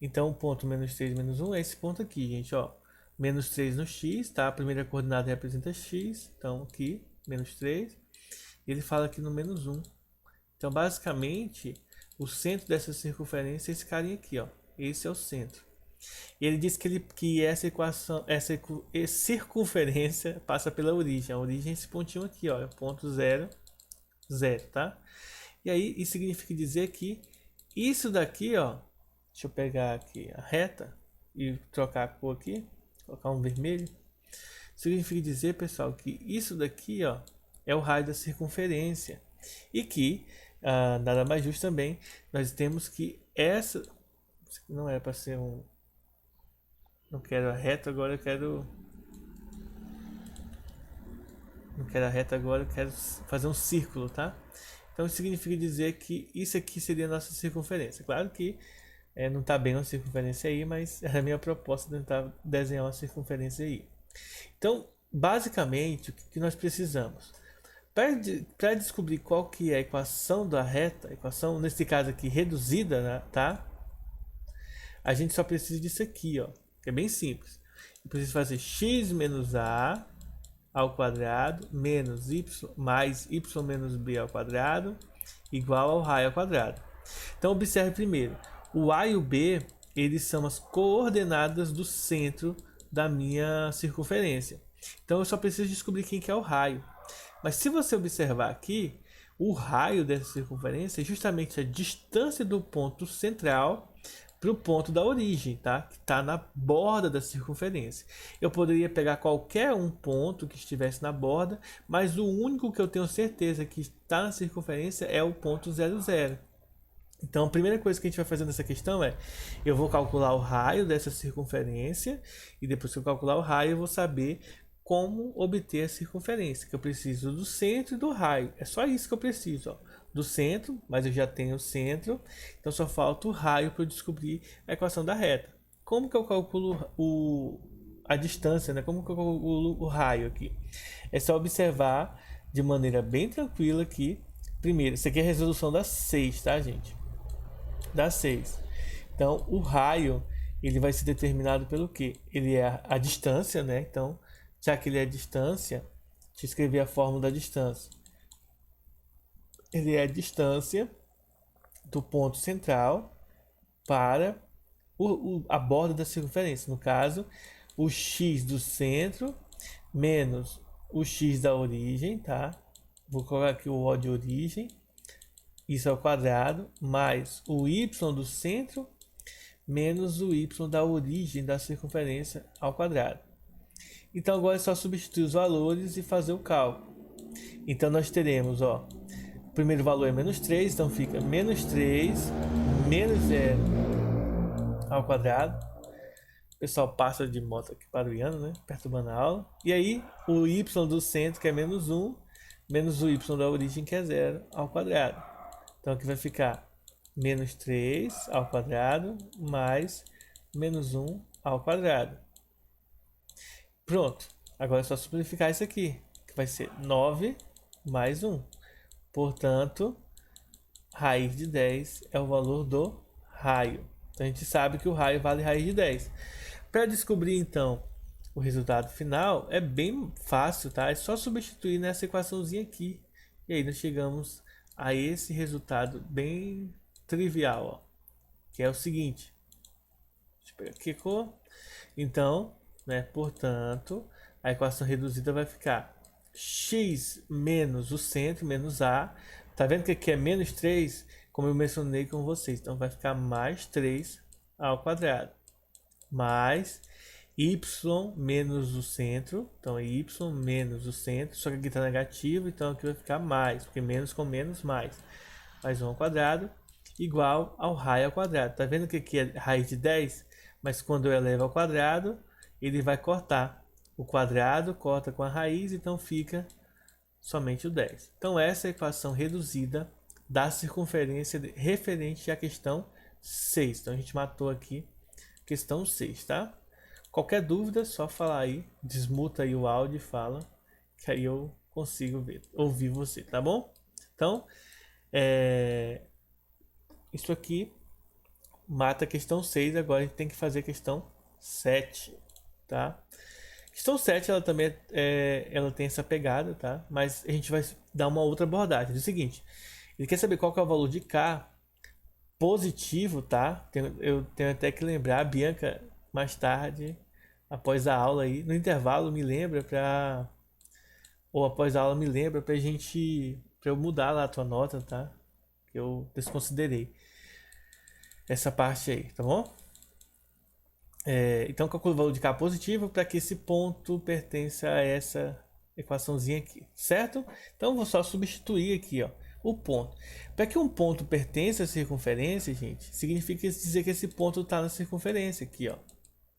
Então o ponto menos 3 menos 1 é esse ponto aqui, gente, ó. Menos 3 no x, tá? A primeira coordenada representa x, então aqui, menos 3. Ele fala aqui no menos 1. Então basicamente, o centro dessa circunferência é esse carinha aqui, ó. Esse é o centro. E ele diz que essa circunferência passa pela origem. A origem é esse pontinho aqui, ó, é ponto 0, 0, tá? E aí isso significa dizer que isso daqui, ó, deixa eu pegar aqui a reta e trocar a cor aqui, colocar um vermelho. Significa dizer, pessoal, que isso daqui, ó, é o raio da circunferência. E que, nada mais justo também, nós temos que essa... Não era para ser um... Não quero a reta, agora eu quero... Não quero a reta agora, eu quero fazer um círculo, tá? Então isso significa dizer que isso aqui seria a nossa circunferência. Claro que não está bem uma circunferência aí, mas era a minha proposta tentar desenhar uma circunferência aí. Então, basicamente, o que nós precisamos? Para descobrir qual que é a equação da reta, a equação, nesse caso aqui, reduzida, né, tá? A gente só precisa disso aqui, ó, que é bem simples. Eu preciso fazer x menos a ao quadrado menos y mais y menos b ao quadrado igual ao raio ao quadrado. Então observe primeiro, o a e o b, eles são as coordenadas do centro da minha circunferência. Então eu só preciso descobrir quem que é o raio. Mas se você observar aqui, o raio dessa circunferência é justamente a distância do ponto central para o ponto da origem, tá? Que está na borda da circunferência. Eu poderia pegar qualquer um ponto que estivesse na borda, mas o único que eu tenho certeza que está na circunferência é o ponto 00. Então, a primeira coisa que a gente vai fazer nessa questão é, eu vou calcular o raio dessa circunferência, e depois que eu calcular o raio, eu vou saber como obter a circunferência, que eu preciso do centro e do raio. É só isso que eu preciso, ó. Do centro, mas eu já tenho o centro, então só falta o raio para eu descobrir a equação da reta. Como que eu calculo a distância, né? Como que eu calculo o raio aqui? É só observar de maneira bem tranquila aqui. Primeiro, isso aqui é a resolução da 6, tá, gente? Da 6. Então, o raio, ele vai ser determinado pelo quê? Ele é a distância, né? Então, já que ele é a distância, deixa eu escrever a fórmula da distância. Ele é a distância do ponto central para a borda da circunferência. No caso, o x do centro menos o x da origem, tá? Vou colocar aqui o O de origem, isso ao quadrado, mais o y do centro menos o y da origem da circunferência ao quadrado. Então agora é só substituir os valores e fazer o cálculo. Então nós teremos, ó, o primeiro valor é menos 3, então fica menos 3 menos 0 ao quadrado. O pessoal passa de moto aqui barulhando, né? Perturbando a aula. E aí o y do centro, que é menos 1, menos o y da origem, que é 0 ao quadrado. Então aqui vai ficar menos 3 ao quadrado mais menos 1 ao quadrado. Pronto. Agora é só simplificar isso aqui, que vai ser 9 mais 1. Portanto, raiz de 10 é o valor do raio. Então a gente sabe que o raio vale raiz de 10. Para descobrir então o resultado final é bem fácil, tá? É só substituir nessa equaçãozinha aqui. E aí nós chegamos a esse resultado bem trivial, ó, que é o seguinte. Deixa eu pegar aqui a cor. Então, né, portanto, a equação reduzida vai ficar x menos o centro menos a. Tá vendo que aqui é menos 3, como eu mencionei com vocês. Então vai ficar mais 3 ao quadrado. Mais y menos o centro. Então é y menos o centro. Só que aqui está negativo, então aqui vai ficar mais. Porque menos com menos, mais. Mais 1 ao quadrado. Igual ao raio ao quadrado. Tá vendo que aqui é raiz de 10? Mas quando eu elevo ao quadrado, ele vai cortar. O quadrado corta com a raiz, então fica somente o 10. Então essa é a equação reduzida da circunferência referente à questão 6. Então a gente matou aqui questão 6, tá? Qualquer dúvida, só falar aí, desmuta aí o áudio e fala, que aí eu consigo ouvir você, tá bom? Então, isso aqui mata a questão 6, agora a gente tem que fazer a questão 7, tá? Questão 7, ela também ela tem essa pegada, tá? Mas a gente vai dar uma outra abordagem. É o seguinte, ele quer saber qual que é o valor de K positivo, tá? Eu tenho até que lembrar, a Bianca, mais tarde, após a aula aí, no intervalo me lembra ou após a aula me lembra pra eu mudar lá a tua nota, tá? Que eu desconsiderei essa parte aí, tá bom? Então calcula o valor de K positivo para que esse ponto pertença a essa equaçãozinha aqui, certo? Então vou só substituir aqui, ó, o ponto. Para que um ponto pertença à circunferência, gente, significa dizer que esse ponto está na circunferência aqui, ó,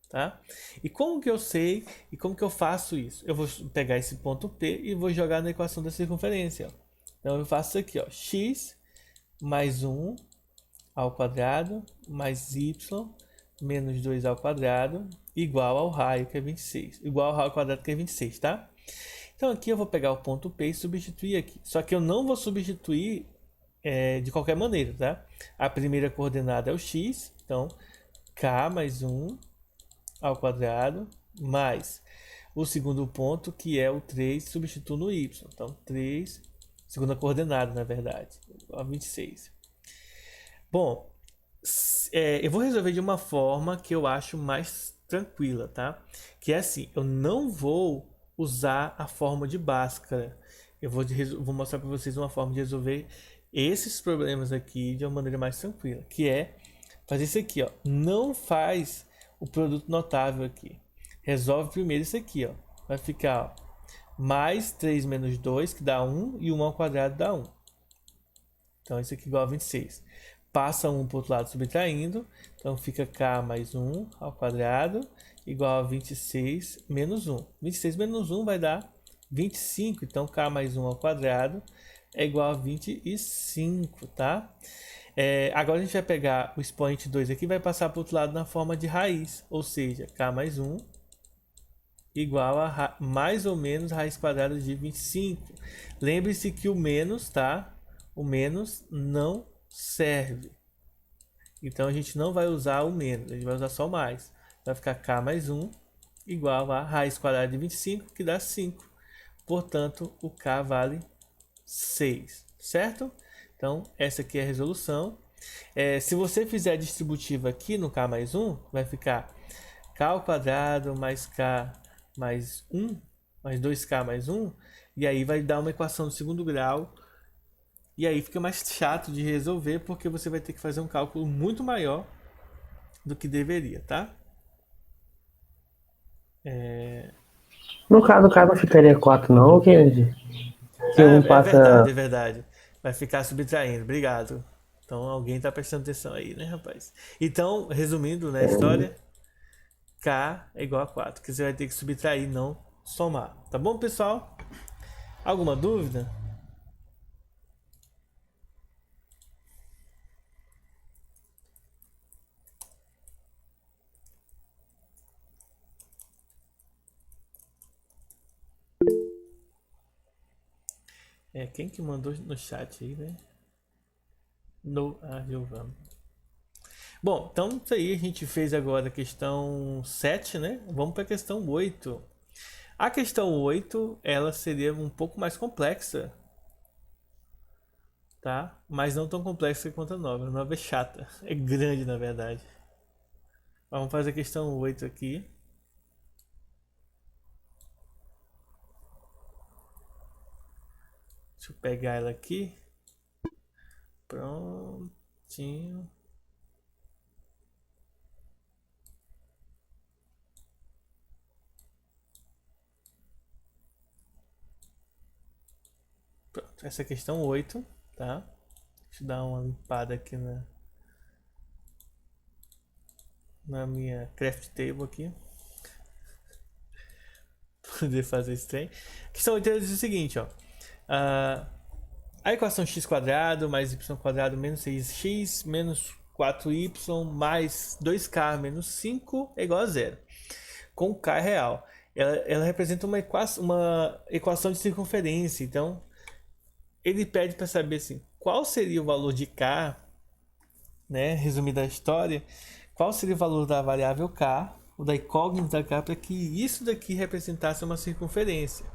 tá? E como que eu sei e como que eu faço isso? Eu vou pegar esse ponto P e vou jogar na equação da circunferência, ó. Então eu faço aqui, ó, x mais 1 ao quadrado mais y menos 2 ao quadrado igual ao raio, que é 26. Igual ao raio ao quadrado, que é 26, tá? Então aqui eu vou pegar o ponto P e substituir aqui. Só que eu não vou substituir de qualquer maneira, tá? A primeira coordenada é o x, então K mais 1 ao quadrado mais o segundo ponto, que é o 3, substituo no y. Então 3, segunda coordenada, na verdade, igual a 26. Bom, eu vou resolver de uma forma que eu acho mais tranquila, tá? Que é assim, eu não vou usar a forma de Bhaskara. Eu vou mostrar para vocês uma forma de resolver esses problemas aqui de uma maneira mais tranquila, que é fazer isso aqui, ó. Não faz o produto notável aqui. Resolve primeiro isso aqui, ó. Vai ficar, ó, mais 3 menos 2, que dá 1, e 1 ao quadrado dá 1. Então, isso aqui é igual a 26. Passa 1 para o outro lado subtraindo. Então, fica k mais 1 ao quadrado igual a 26 menos 1. 26 menos 1 vai dar 25. Então, k mais 1 ao quadrado é igual a 25, tá? Agora a gente vai pegar o expoente 2 aqui e vai passar para o outro lado na forma de raiz. Ou seja, k mais 1 igual a mais ou menos raiz quadrada de 25. Lembre-se que o menos, tá? O menos não serve. Então a gente não vai usar o menos, a gente vai usar só o mais. Vai ficar k mais 1 igual a raiz quadrada de 25, que dá 5. Portanto, o k vale 6, certo? Então, essa aqui é a resolução. Se você fizer a distributiva aqui no k mais 1, vai ficar k ao quadrado mais k mais 1, mais 2k mais 1, e aí vai dar uma equação do segundo grau. E aí fica mais chato de resolver, porque você vai ter que fazer um cálculo muito maior do que deveria, tá? No caso, o cara não ficaria 4 não, Kennedy? Se um passa... verdade, é verdade. Vai ficar subtraindo. Obrigado. Então alguém tá prestando atenção aí, né, rapaz? Então, resumindo, né, a história, k é igual a 4, que você vai ter que subtrair, não somar. Tá bom, pessoal? Alguma dúvida? Quem que mandou no chat aí, né? Giovana. Bom, então isso aí a gente fez agora a questão 7, né? Vamos para a questão 8. A questão 8, ela seria um pouco mais complexa, tá? Mas não tão complexa quanto a 9. A 9 é chata, é grande na verdade. Vamos fazer a questão 8 aqui. Deixa eu pegar ela aqui. Prontinho. Pronto, essa é a questão 8, tá? Deixa eu dar uma limpada aqui na minha craft table aqui. Poder fazer esse trem. A questão 8 diz o seguinte, ó. A equação x quadrado mais y quadrado menos 6x menos 4y mais 2k menos 5 é igual a zero. Com k real. Ela representa uma equação de circunferência. Então, ele pede para saber assim, qual seria o valor de k, né? Resumida a história, qual seria o valor da variável k, ou da incógnita k, para que isso daqui representasse uma circunferência.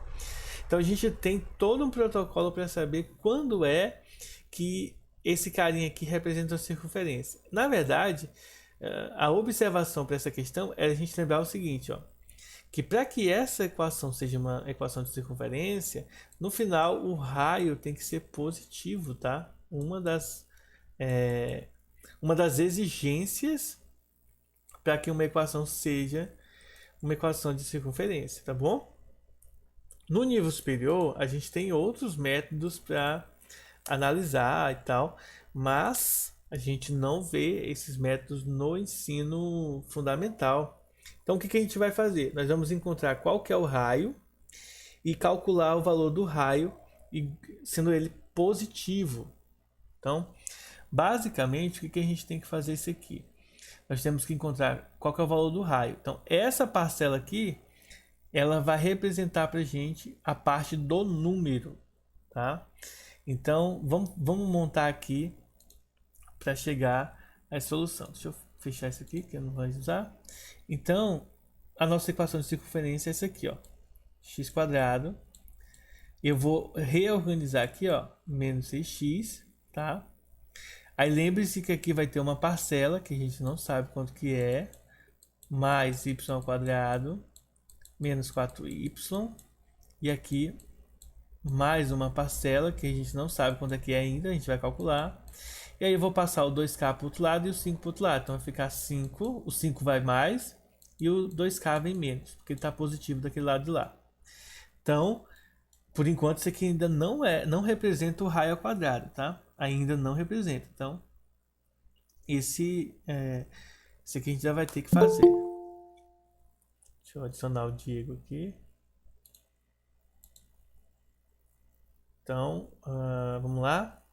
Então a gente tem todo um protocolo para saber quando é que esse carinha aqui representa a circunferência. Na verdade, a observação para essa questão é a gente lembrar o seguinte, ó, que para que essa equação seja uma equação de circunferência, no final o raio tem que ser positivo, tá? Uma das exigências para que uma equação seja uma equação de circunferência, tá bom? No nível superior, a gente tem outros métodos para analisar e tal, mas a gente não vê esses métodos no ensino fundamental. Então, o que a gente vai fazer? Nós vamos encontrar qual que é o raio e calcular o valor do raio, sendo ele positivo. Então, basicamente, o que a gente tem que fazer isso aqui? Nós temos que encontrar qual que é o valor do raio. Então, essa parcela aqui, ela vai representar para a gente a parte do número, tá? Então, vamos montar aqui para chegar à solução. Deixa eu fechar isso aqui, que eu não vou usar. Então, a nossa equação de circunferência é essa aqui, ó. X quadrado. Eu vou reorganizar aqui, ó, menos 6x, tá? Aí lembre-se que aqui vai ter uma parcela, que a gente não sabe quanto que é. mais y ao quadrado menos 4y. E aqui mais uma parcela que a gente não sabe quanto é que é ainda, a gente vai calcular. E aí eu vou passar o 2k para o outro lado e o 5 para o outro lado. Então vai ficar 5, o 5 vai mais e o 2k vem menos, porque ele está positivo daquele lado de lá. Então, por enquanto, isso aqui ainda não representa o raio ao quadrado, tá? Ainda não representa. Então, esse aqui a gente já vai ter que fazer. Deixa eu adicionar o Diego aqui. Então, vamos lá.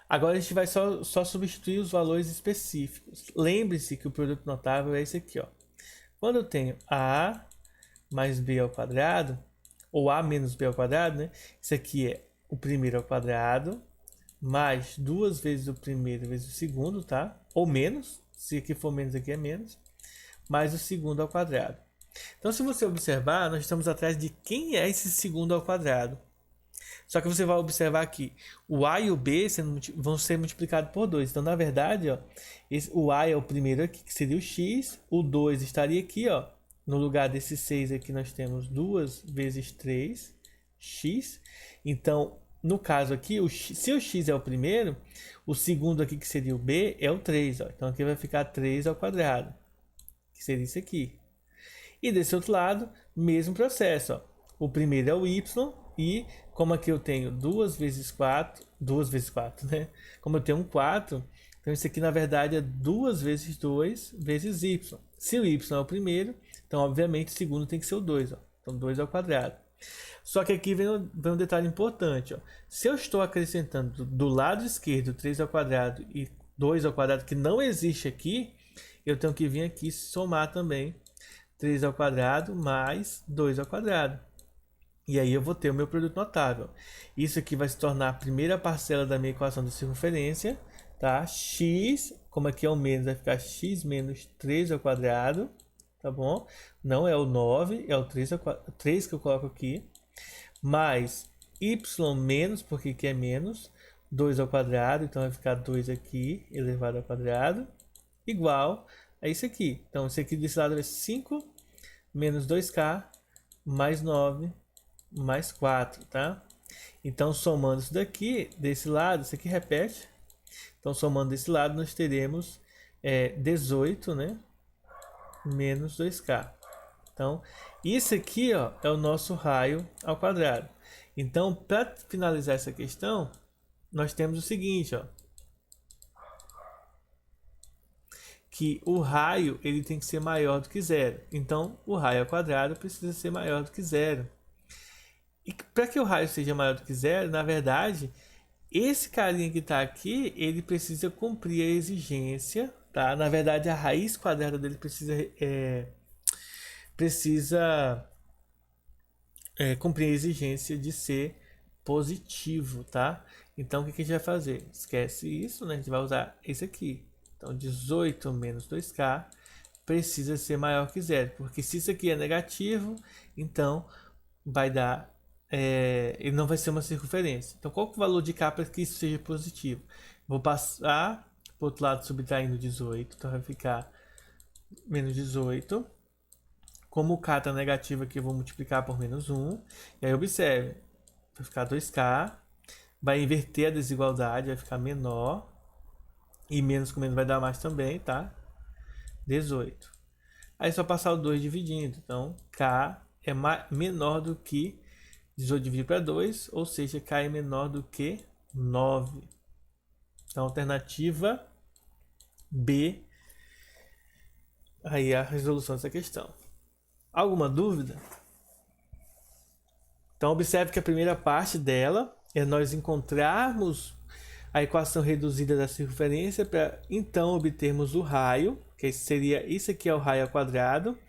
Agora a gente vai só substituir os valores específicos. Lembre-se que o produto notável é esse aqui, ó. Quando eu tenho a mais b ao quadrado, ou a menos b ao quadrado, né? Isso aqui é o primeiro ao quadrado, mais 2 vezes o primeiro vezes o segundo, tá? Ou menos, se aqui for menos, aqui é menos, mais o segundo ao quadrado. Então, se você observar, nós estamos atrás de quem é esse segundo ao quadrado. Só que você vai observar que o a e o b vão ser multiplicados por 2. Então, na verdade, ó, o a é o primeiro aqui, que seria o x. O 2 estaria aqui, ó. No lugar desse 6 aqui, nós temos 2 vezes 3, x. Então, no caso aqui, se o x é o primeiro, o segundo aqui, que seria o b, é o 3. Ó. Então, aqui vai ficar 3 ao quadrado, que seria isso aqui. E desse outro lado, mesmo processo. Ó. O primeiro é o y. E como aqui eu tenho 2 vezes 4, né? Como eu tenho um 4, então isso aqui na verdade é 2 vezes 2 vezes y. Se o y é o primeiro, então obviamente o segundo tem que ser o 2. Ó. Então 2 ao quadrado. Só que aqui vem um detalhe importante. Ó. Se eu estou acrescentando do lado esquerdo 3 ao quadrado e 2 ao quadrado, que não existe aqui, eu tenho que vir aqui somar também 3 ao quadrado mais 2 ao quadrado. E aí eu vou ter o meu produto notável. Isso aqui vai se tornar a primeira parcela da minha equação de circunferência, tá? X, como aqui é o menos, vai ficar x menos 3 ao quadrado, tá bom? Não é o 9, é o 3 que eu coloco aqui. Mais y menos, porque aqui é menos, 2 ao quadrado, então vai ficar 2 aqui, elevado ao quadrado, igual a isso aqui. Então, isso aqui desse lado é 5 menos 2k mais 9 mais 4, tá? Então, somando isso daqui, desse lado, isso aqui repete. Então, somando desse lado, nós teremos 18, né? Menos 2k. Então, isso aqui, ó, é o nosso raio ao quadrado. Então, para finalizar essa questão, nós temos o seguinte, ó. Que o raio, ele tem que ser maior do que zero. Então, o raio ao quadrado precisa ser maior do que zero. E para que o raio seja maior do que zero, na verdade, esse carinha que está aqui, ele precisa cumprir a exigência, tá? Na verdade, a raiz quadrada dele precisa cumprir a exigência de ser positivo, tá? Então, o que a gente vai fazer? Esquece isso, né? A gente vai usar esse aqui. Então, 18 menos 2k precisa ser maior que zero, porque se isso aqui é negativo, então vai dar... ele não vai ser uma circunferência. Então, qual que é o valor de k para que isso seja positivo? Vou passar para o outro lado subtraindo 18, então vai ficar menos 18. Como o k está negativo aqui, eu vou multiplicar por menos 1. E aí, observe, vai ficar 2k, vai inverter a desigualdade, vai ficar menor. E menos com menos vai dar mais também, tá? 18. Aí é só passar o 2 dividindo. Então, k é menor do que 18 dividido para 2, ou seja, k é menor do que 9. Então, alternativa B, aí a resolução dessa questão. Alguma dúvida? Então, observe que a primeira parte dela é nós encontrarmos a equação reduzida da circunferência para então obtermos o raio, que seria isso aqui é o raio ao quadrado,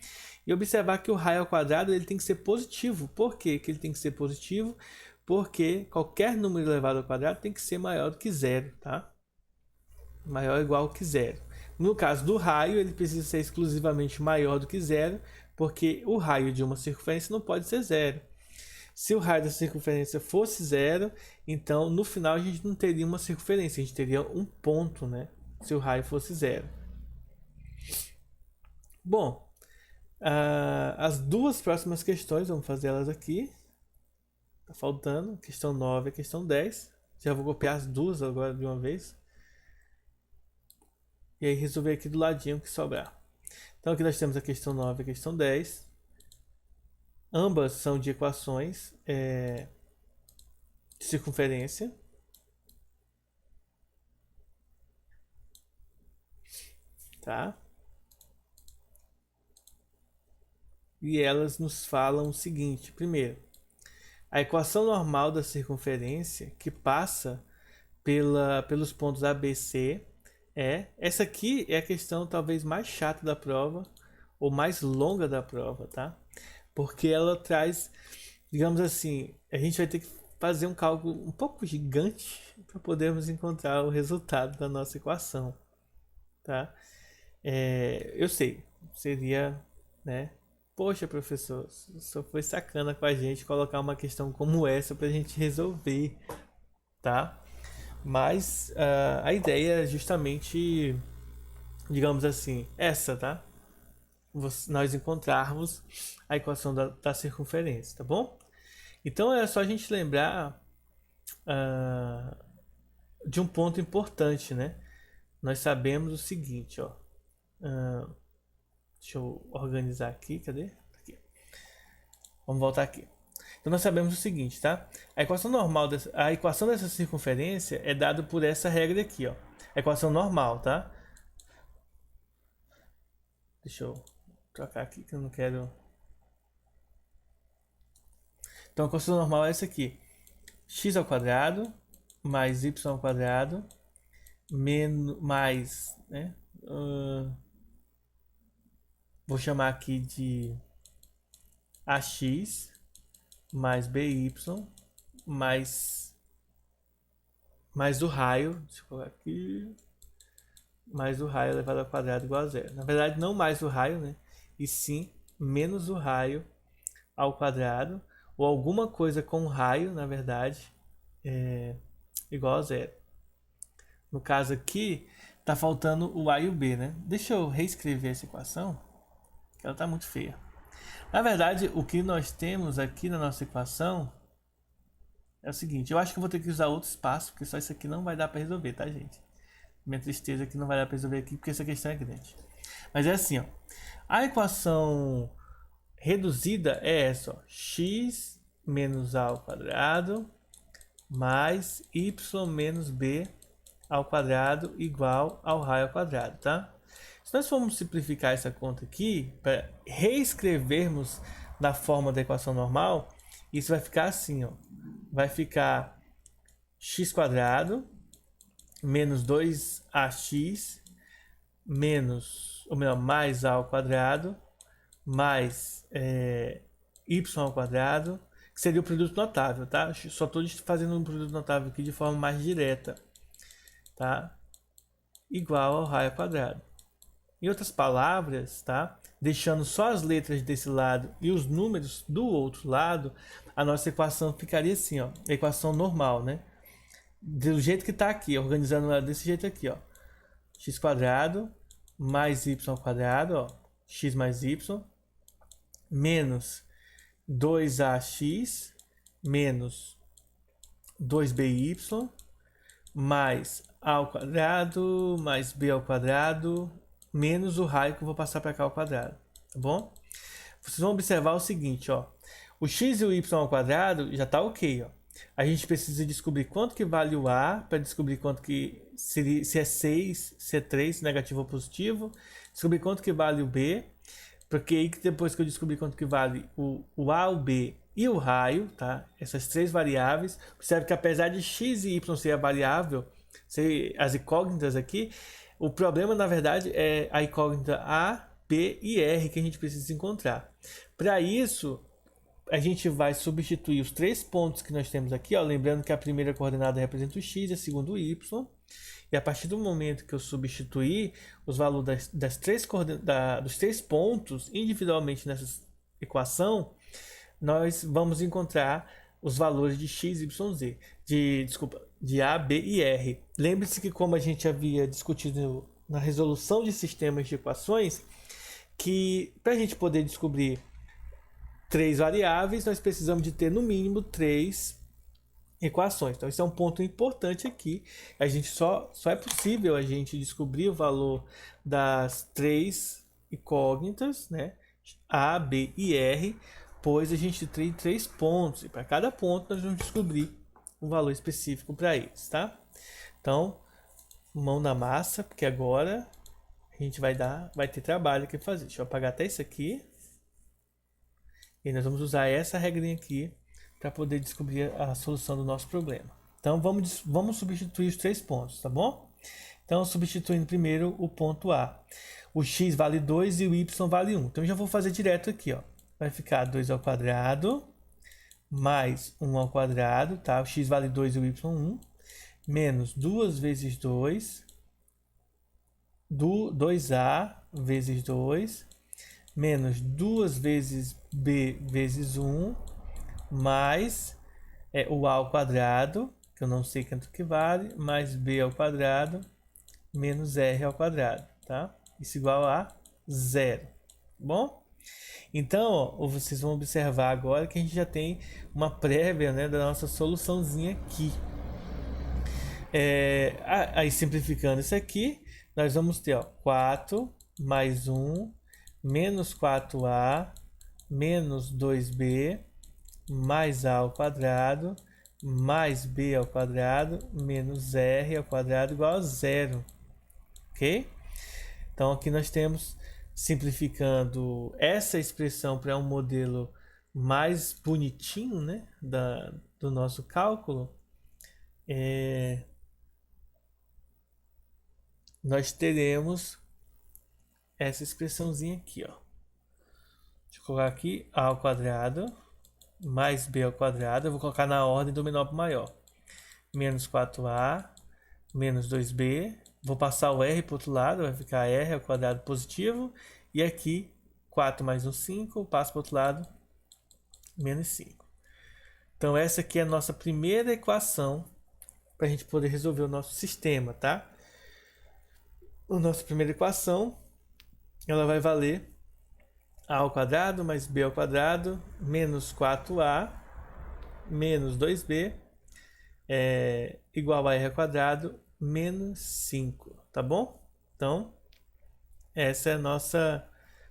e observar que o raio ao quadrado ele tem que ser positivo. Por quê que ele tem que ser positivo? Porque qualquer número elevado ao quadrado tem que ser maior do que zero, tá? Maior ou igual que zero. No caso do raio, ele precisa ser exclusivamente maior do que zero, porque o raio de uma circunferência não pode ser zero. Se o raio da circunferência fosse zero, então no final a gente não teria uma circunferência, a gente teria um ponto, né? Se o raio fosse zero. Bom, As duas próximas questões, vamos fazer elas aqui. Tá faltando, questão 9 e questão 10. Já vou copiar as duas agora de uma vez. E aí resolver aqui do ladinho o que sobrar. Então aqui nós temos a questão 9 e a questão 10. Ambas são de equações de circunferência. Tá? E elas nos falam o seguinte: primeiro, a equação normal da circunferência que passa pelos pontos A, B, C essa aqui é a questão talvez mais chata da prova ou mais longa da prova, tá? Porque ela traz, digamos assim, a gente vai ter que fazer um cálculo um pouco gigante para podermos encontrar o resultado da nossa equação, tá? Eu sei, seria, né? Poxa, professor, só foi sacana com a gente colocar uma questão como essa pra gente resolver, tá? Mas a ideia é justamente, digamos assim, essa, tá? Nós encontrarmos a equação da circunferência, tá bom? Então é só a gente lembrar de um ponto importante, né? Nós sabemos o seguinte, ó. Deixa eu organizar aqui, cadê? Aqui. Vamos voltar aqui. Então nós sabemos o seguinte, tá? A equação dessa circunferência é dada por essa regra aqui, ó. A equação normal, tá? Deixa eu trocar aqui que eu não quero. Então a equação normal é essa aqui: x ao quadrado mais y ao quadrado menos mais, né? Vou chamar aqui de ax mais by mais o raio, deixa eu colocar aqui, mais o raio elevado ao quadrado igual a zero. Na verdade, não mais o raio, né? E sim menos o raio ao quadrado, ou alguma coisa com raio, na verdade, igual a zero. No caso aqui, tá faltando o a e o b, né? Deixa eu reescrever essa equação, que ela tá muito feia. Na verdade, o que nós temos aqui na nossa equação é o seguinte: eu acho que eu vou ter que usar outro espaço, porque só isso aqui não vai dar para resolver, tá, gente? Minha tristeza é que não vai dar para resolver aqui, porque essa questão é grande. Mas é assim, ó. A equação reduzida é essa, ó. X menos a ao quadrado mais y menos b ao quadrado igual ao raio ao quadrado, tá? Se nós formos simplificar essa conta aqui, para reescrevermos na forma da equação normal, isso vai ficar assim, ó. Vai ficar x quadrado menos 2ax menos, ou melhor, mais a ao quadrado mais y ao quadrado, que seria o produto notável, tá? Só estou fazendo um produto notável aqui de forma mais direta, tá? Igual ao raio ao quadrado. Em outras palavras, tá? Deixando só as letras desse lado e os números do outro lado, a nossa equação ficaria assim, ó, a equação normal, né? Do jeito que está aqui, organizando ela desse jeito aqui, ó. X quadrado mais y ao quadrado, ó, x mais y, menos 2ax menos 2by mais a ao quadrado mais b ao quadrado menos o raio que eu vou passar para cá ao quadrado, tá bom? Vocês vão observar o seguinte, ó. O x e o y ao quadrado já tá ok, ó. A gente precisa descobrir quanto que vale o a para descobrir quanto que seria, se é 6, se é 3, negativo ou positivo. Descobrir quanto que vale o b, porque aí depois que eu descobrir quanto que vale o a, o b e o raio, tá? Essas três variáveis, observe que apesar de x e y ser a variável, ser as incógnitas aqui, o problema na verdade é a incógnita a, b e r que a gente precisa encontrar. Para isso, a gente vai substituir os três pontos que nós temos aqui, ó, lembrando que a primeira coordenada representa o x e a segunda o y. E a partir do momento que eu substituir os valores dos três pontos individualmente nessa equação, nós vamos encontrar os valores de x, y, z, de a, b e r. Lembre-se que, como a gente havia discutido na resolução de sistemas de equações, que para a gente poder descobrir 3 variáveis, nós precisamos de ter no mínimo 3 equações. Então, isso é um ponto importante aqui. A gente só é possível a gente descobrir o valor das 3 incógnitas, né? A, B e R, pois a gente tem 3 pontos. E para cada ponto nós vamos descobrir um valor específico para eles, tá? Então, mão na massa, porque agora a gente vai ter trabalho aqui para fazer. Deixa eu apagar até isso aqui. E nós vamos usar essa regrinha aqui para poder descobrir a solução do nosso problema. Então vamos substituir os 3 pontos, tá bom? Então substituindo primeiro o ponto A. O x vale 2 e o y vale 1. Então eu já vou fazer direto aqui, ó. Vai ficar 2 ao quadrado mais 1 ao quadrado, tá? O x vale 2 e o y 1, menos 2 vezes 2, 2a vezes 2, menos 2 vezes b vezes 1, mais o a ao quadrado, que eu não sei quanto que vale, mais b ao quadrado, menos r ao quadrado, tá? Isso igual a 0, bom? Então, ó, vocês vão observar agora que a gente já tem uma prévia, né, da nossa soluçãozinha aqui. Aí simplificando isso aqui, nós vamos ter, ó, 4 mais 1, menos 4a, menos 2b, mais a ao quadrado, mais b ao quadrado, menos r ao quadrado igual a 0. Ok? Então aqui nós temos, simplificando essa expressão para um modelo mais bonitinho, né, do nosso cálculo, nós teremos essa expressãozinha aqui, ó. Deixa eu colocar aqui a ao quadrado mais b ao quadrado, eu vou colocar na ordem do menor para o maior, menos 4a, menos 2b, vou passar o r para o outro lado, vai ficar r ao quadrado positivo, e aqui 4 mais 1, 5, passo para o outro lado, menos 5. Então essa aqui é a nossa primeira equação para a gente poder resolver o nosso sistema, tá? A nossa primeira equação, ela vai valer a ao quadrado mais b ao quadrado menos 4a menos 2b igual a r ao quadrado menos 5, tá bom? Então, essa é a nossa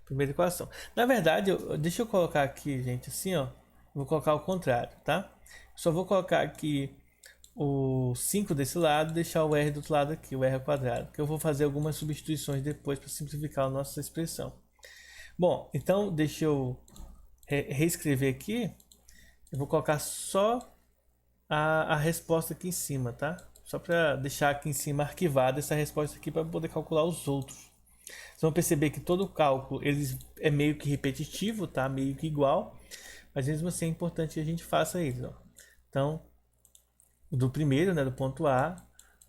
primeira equação. Na verdade, deixa eu colocar aqui, gente, assim, ó. Vou colocar ao contrário, tá? Só vou colocar aqui o 5 desse lado, deixar o r do outro lado aqui, o r ao quadrado, que eu vou fazer algumas substituições depois para simplificar a nossa expressão. Bom, então deixa eu reescrever aqui. Eu vou colocar só a resposta aqui em cima, tá? Só para deixar aqui em cima arquivada essa resposta aqui para poder calcular os outros. Vocês vão perceber que todo o cálculo é meio que repetitivo, tá? Meio que igual, mas mesmo assim é importante que a gente faça isso, ó. Então, do primeiro, né, do ponto A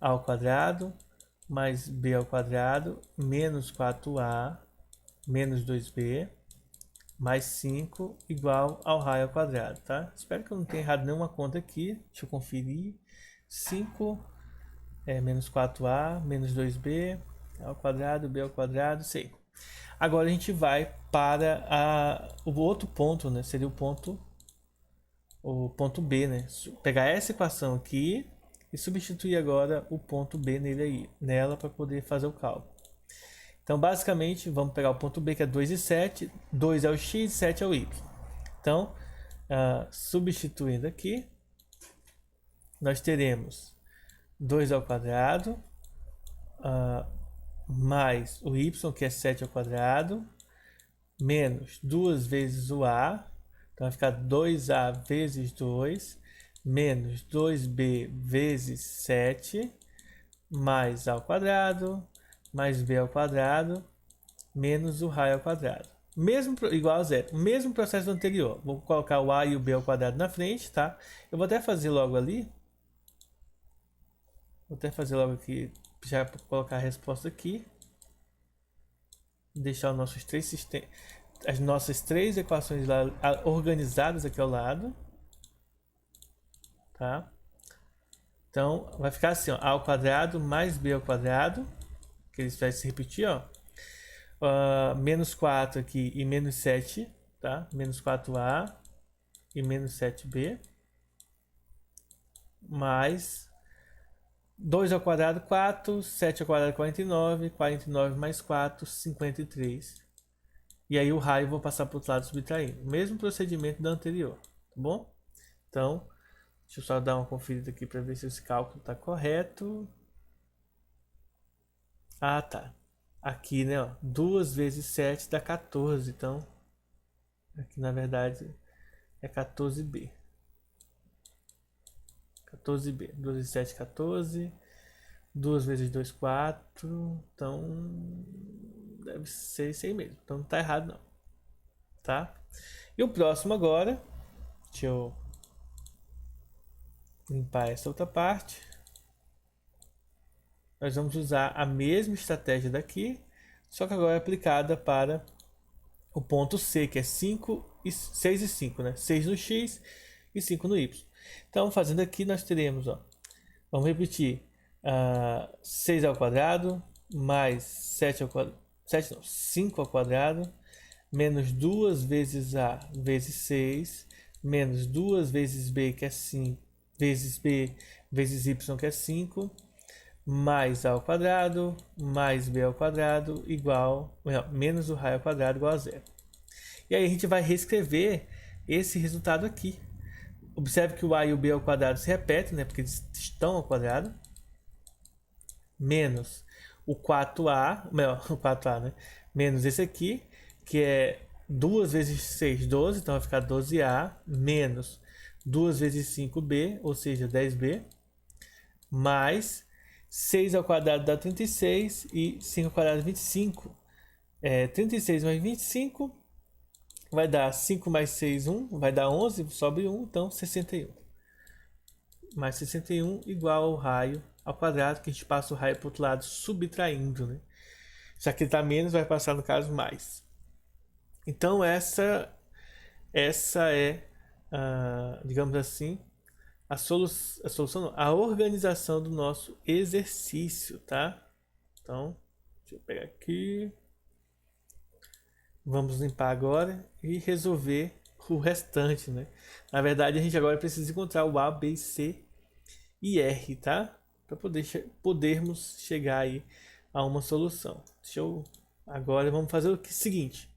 ao quadrado mais b ao quadrado menos 4a menos 2b mais 5 igual ao raio ao quadrado, tá? Espero que eu não tenha errado nenhuma conta aqui. Deixa eu conferir. 5 menos 4a menos 2b ao quadrado, b ao quadrado, sei. Agora a gente vai para o outro ponto, né? Seria o ponto B, né? Pegar essa equação aqui e substituir agora o ponto B nela para poder fazer o cálculo. Então, basicamente, vamos pegar o ponto B, que é 2 e 7. 2 é o x e 7 é o y. Então, substituindo aqui, nós teremos 2 ao quadrado, mais o y, que é 7 ao quadrado, menos 2 vezes o a, então vai ficar 2a vezes 2, menos 2b vezes 7, mais a ao quadrado, mais b ao quadrado, menos o raio ao quadrado. Igual a 0. Mesmo processo anterior. Vou colocar o a e o b ao quadrado na frente, tá? Eu vou até fazer logo ali. Vou até fazer logo aqui, já para colocar a resposta aqui. Deixar os nossos as nossas 3 equações lá, organizadas aqui ao lado. Tá? Então, vai ficar assim, ó, a ao quadrado mais b ao quadrado, que eles vai se repetir, ó. menos 4 aqui e menos 7, tá? Menos 4a e menos 7b, mais 2 ao quadrado, 4, 7 ao quadrado, 49, 49 mais 4, 53. E aí o raio eu vou passar para o outro lado subtraindo. Mesmo procedimento da anterior, tá bom? Então, deixa eu só dar uma conferida aqui para ver se esse cálculo está correto. Ah, tá. Aqui, né, ó, 2 vezes 7 dá 14, então aqui na verdade é 14b. 14b, 2 vezes 7, 14. 2 vezes 2, 4. Então, deve ser isso aí mesmo. Então não tá errado não. Tá? E o próximo agora, deixa eu limpar essa outra parte. Nós vamos usar a mesma estratégia daqui, só que agora é aplicada para o ponto C, que é 6 e 5, né? 6 no X e 5 no Y. Então, fazendo aqui, nós teremos, ó, vamos repetir, 6 ao quadrado, mais 7 ao quadrado, 7 não, 5 ao quadrado, menos 2 vezes A vezes 6, menos 2 vezes B, que é 5, vezes B vezes Y, que é 5, mais A ao quadrado, mais B ao quadrado, igual, menos o raio ao quadrado, igual a zero. E aí a gente vai reescrever esse resultado aqui. Observe que o A e o B ao quadrado se repetem, né, porque eles estão ao quadrado. Menos o 4A, o 4A, né? Menos esse aqui, que é 2 vezes 6, 12, então vai ficar 12A, menos 2 vezes 5B, ou seja, 10B, mais 6 ao quadrado dá 36 e 5 ao quadrado 25. 36 mais 25 vai dar 5 mais 6, 1, vai dar 11, sobe 1, então 61. Mais 61 igual ao raio ao quadrado, que a gente passa o raio para o outro lado subtraindo, né? Já que ele está menos, vai passar no caso mais. Então essa é, digamos assim, a solução não, a organização do nosso exercício, tá? Então, deixa eu pegar aqui. Vamos limpar agora e resolver o restante, né? Na verdade, a gente agora precisa encontrar o A, B, C e R, tá? Para podermos chegar aí a uma solução. Agora vamos fazer o seguinte.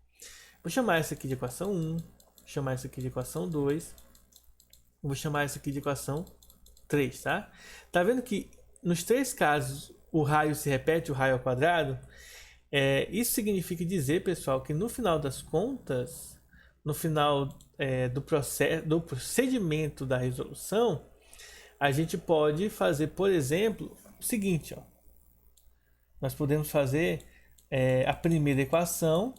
Vou chamar essa aqui de equação 1, vou chamar essa aqui de equação 2, vou chamar essa aqui de equação 3, tá? Tá vendo que nos três casos o raio se repete, o raio ao quadrado? Isso significa dizer, pessoal, que no final das contas, no final do procedimento da resolução, a gente pode fazer, por exemplo, o seguinte, ó. Nós podemos fazer a primeira equação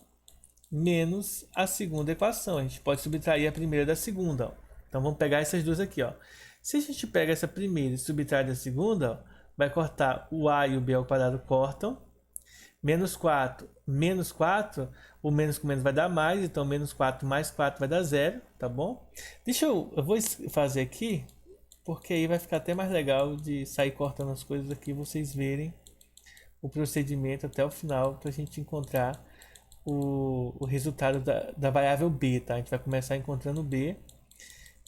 menos a segunda equação. A gente pode subtrair a primeira da segunda, ó. Então vamos pegar essas duas aqui, ó. Se a gente pega essa primeira e subtrai da segunda, ó, vai cortar o A e o B ao quadrado, cortam. Menos 4, menos 4, o menos com menos vai dar mais, então menos 4 mais 4 vai dar 0, tá bom? Eu vou fazer aqui, porque aí vai ficar até mais legal de sair cortando as coisas aqui, vocês verem o procedimento até o final, para a gente encontrar o resultado da variável B, tá? A gente vai começar encontrando B,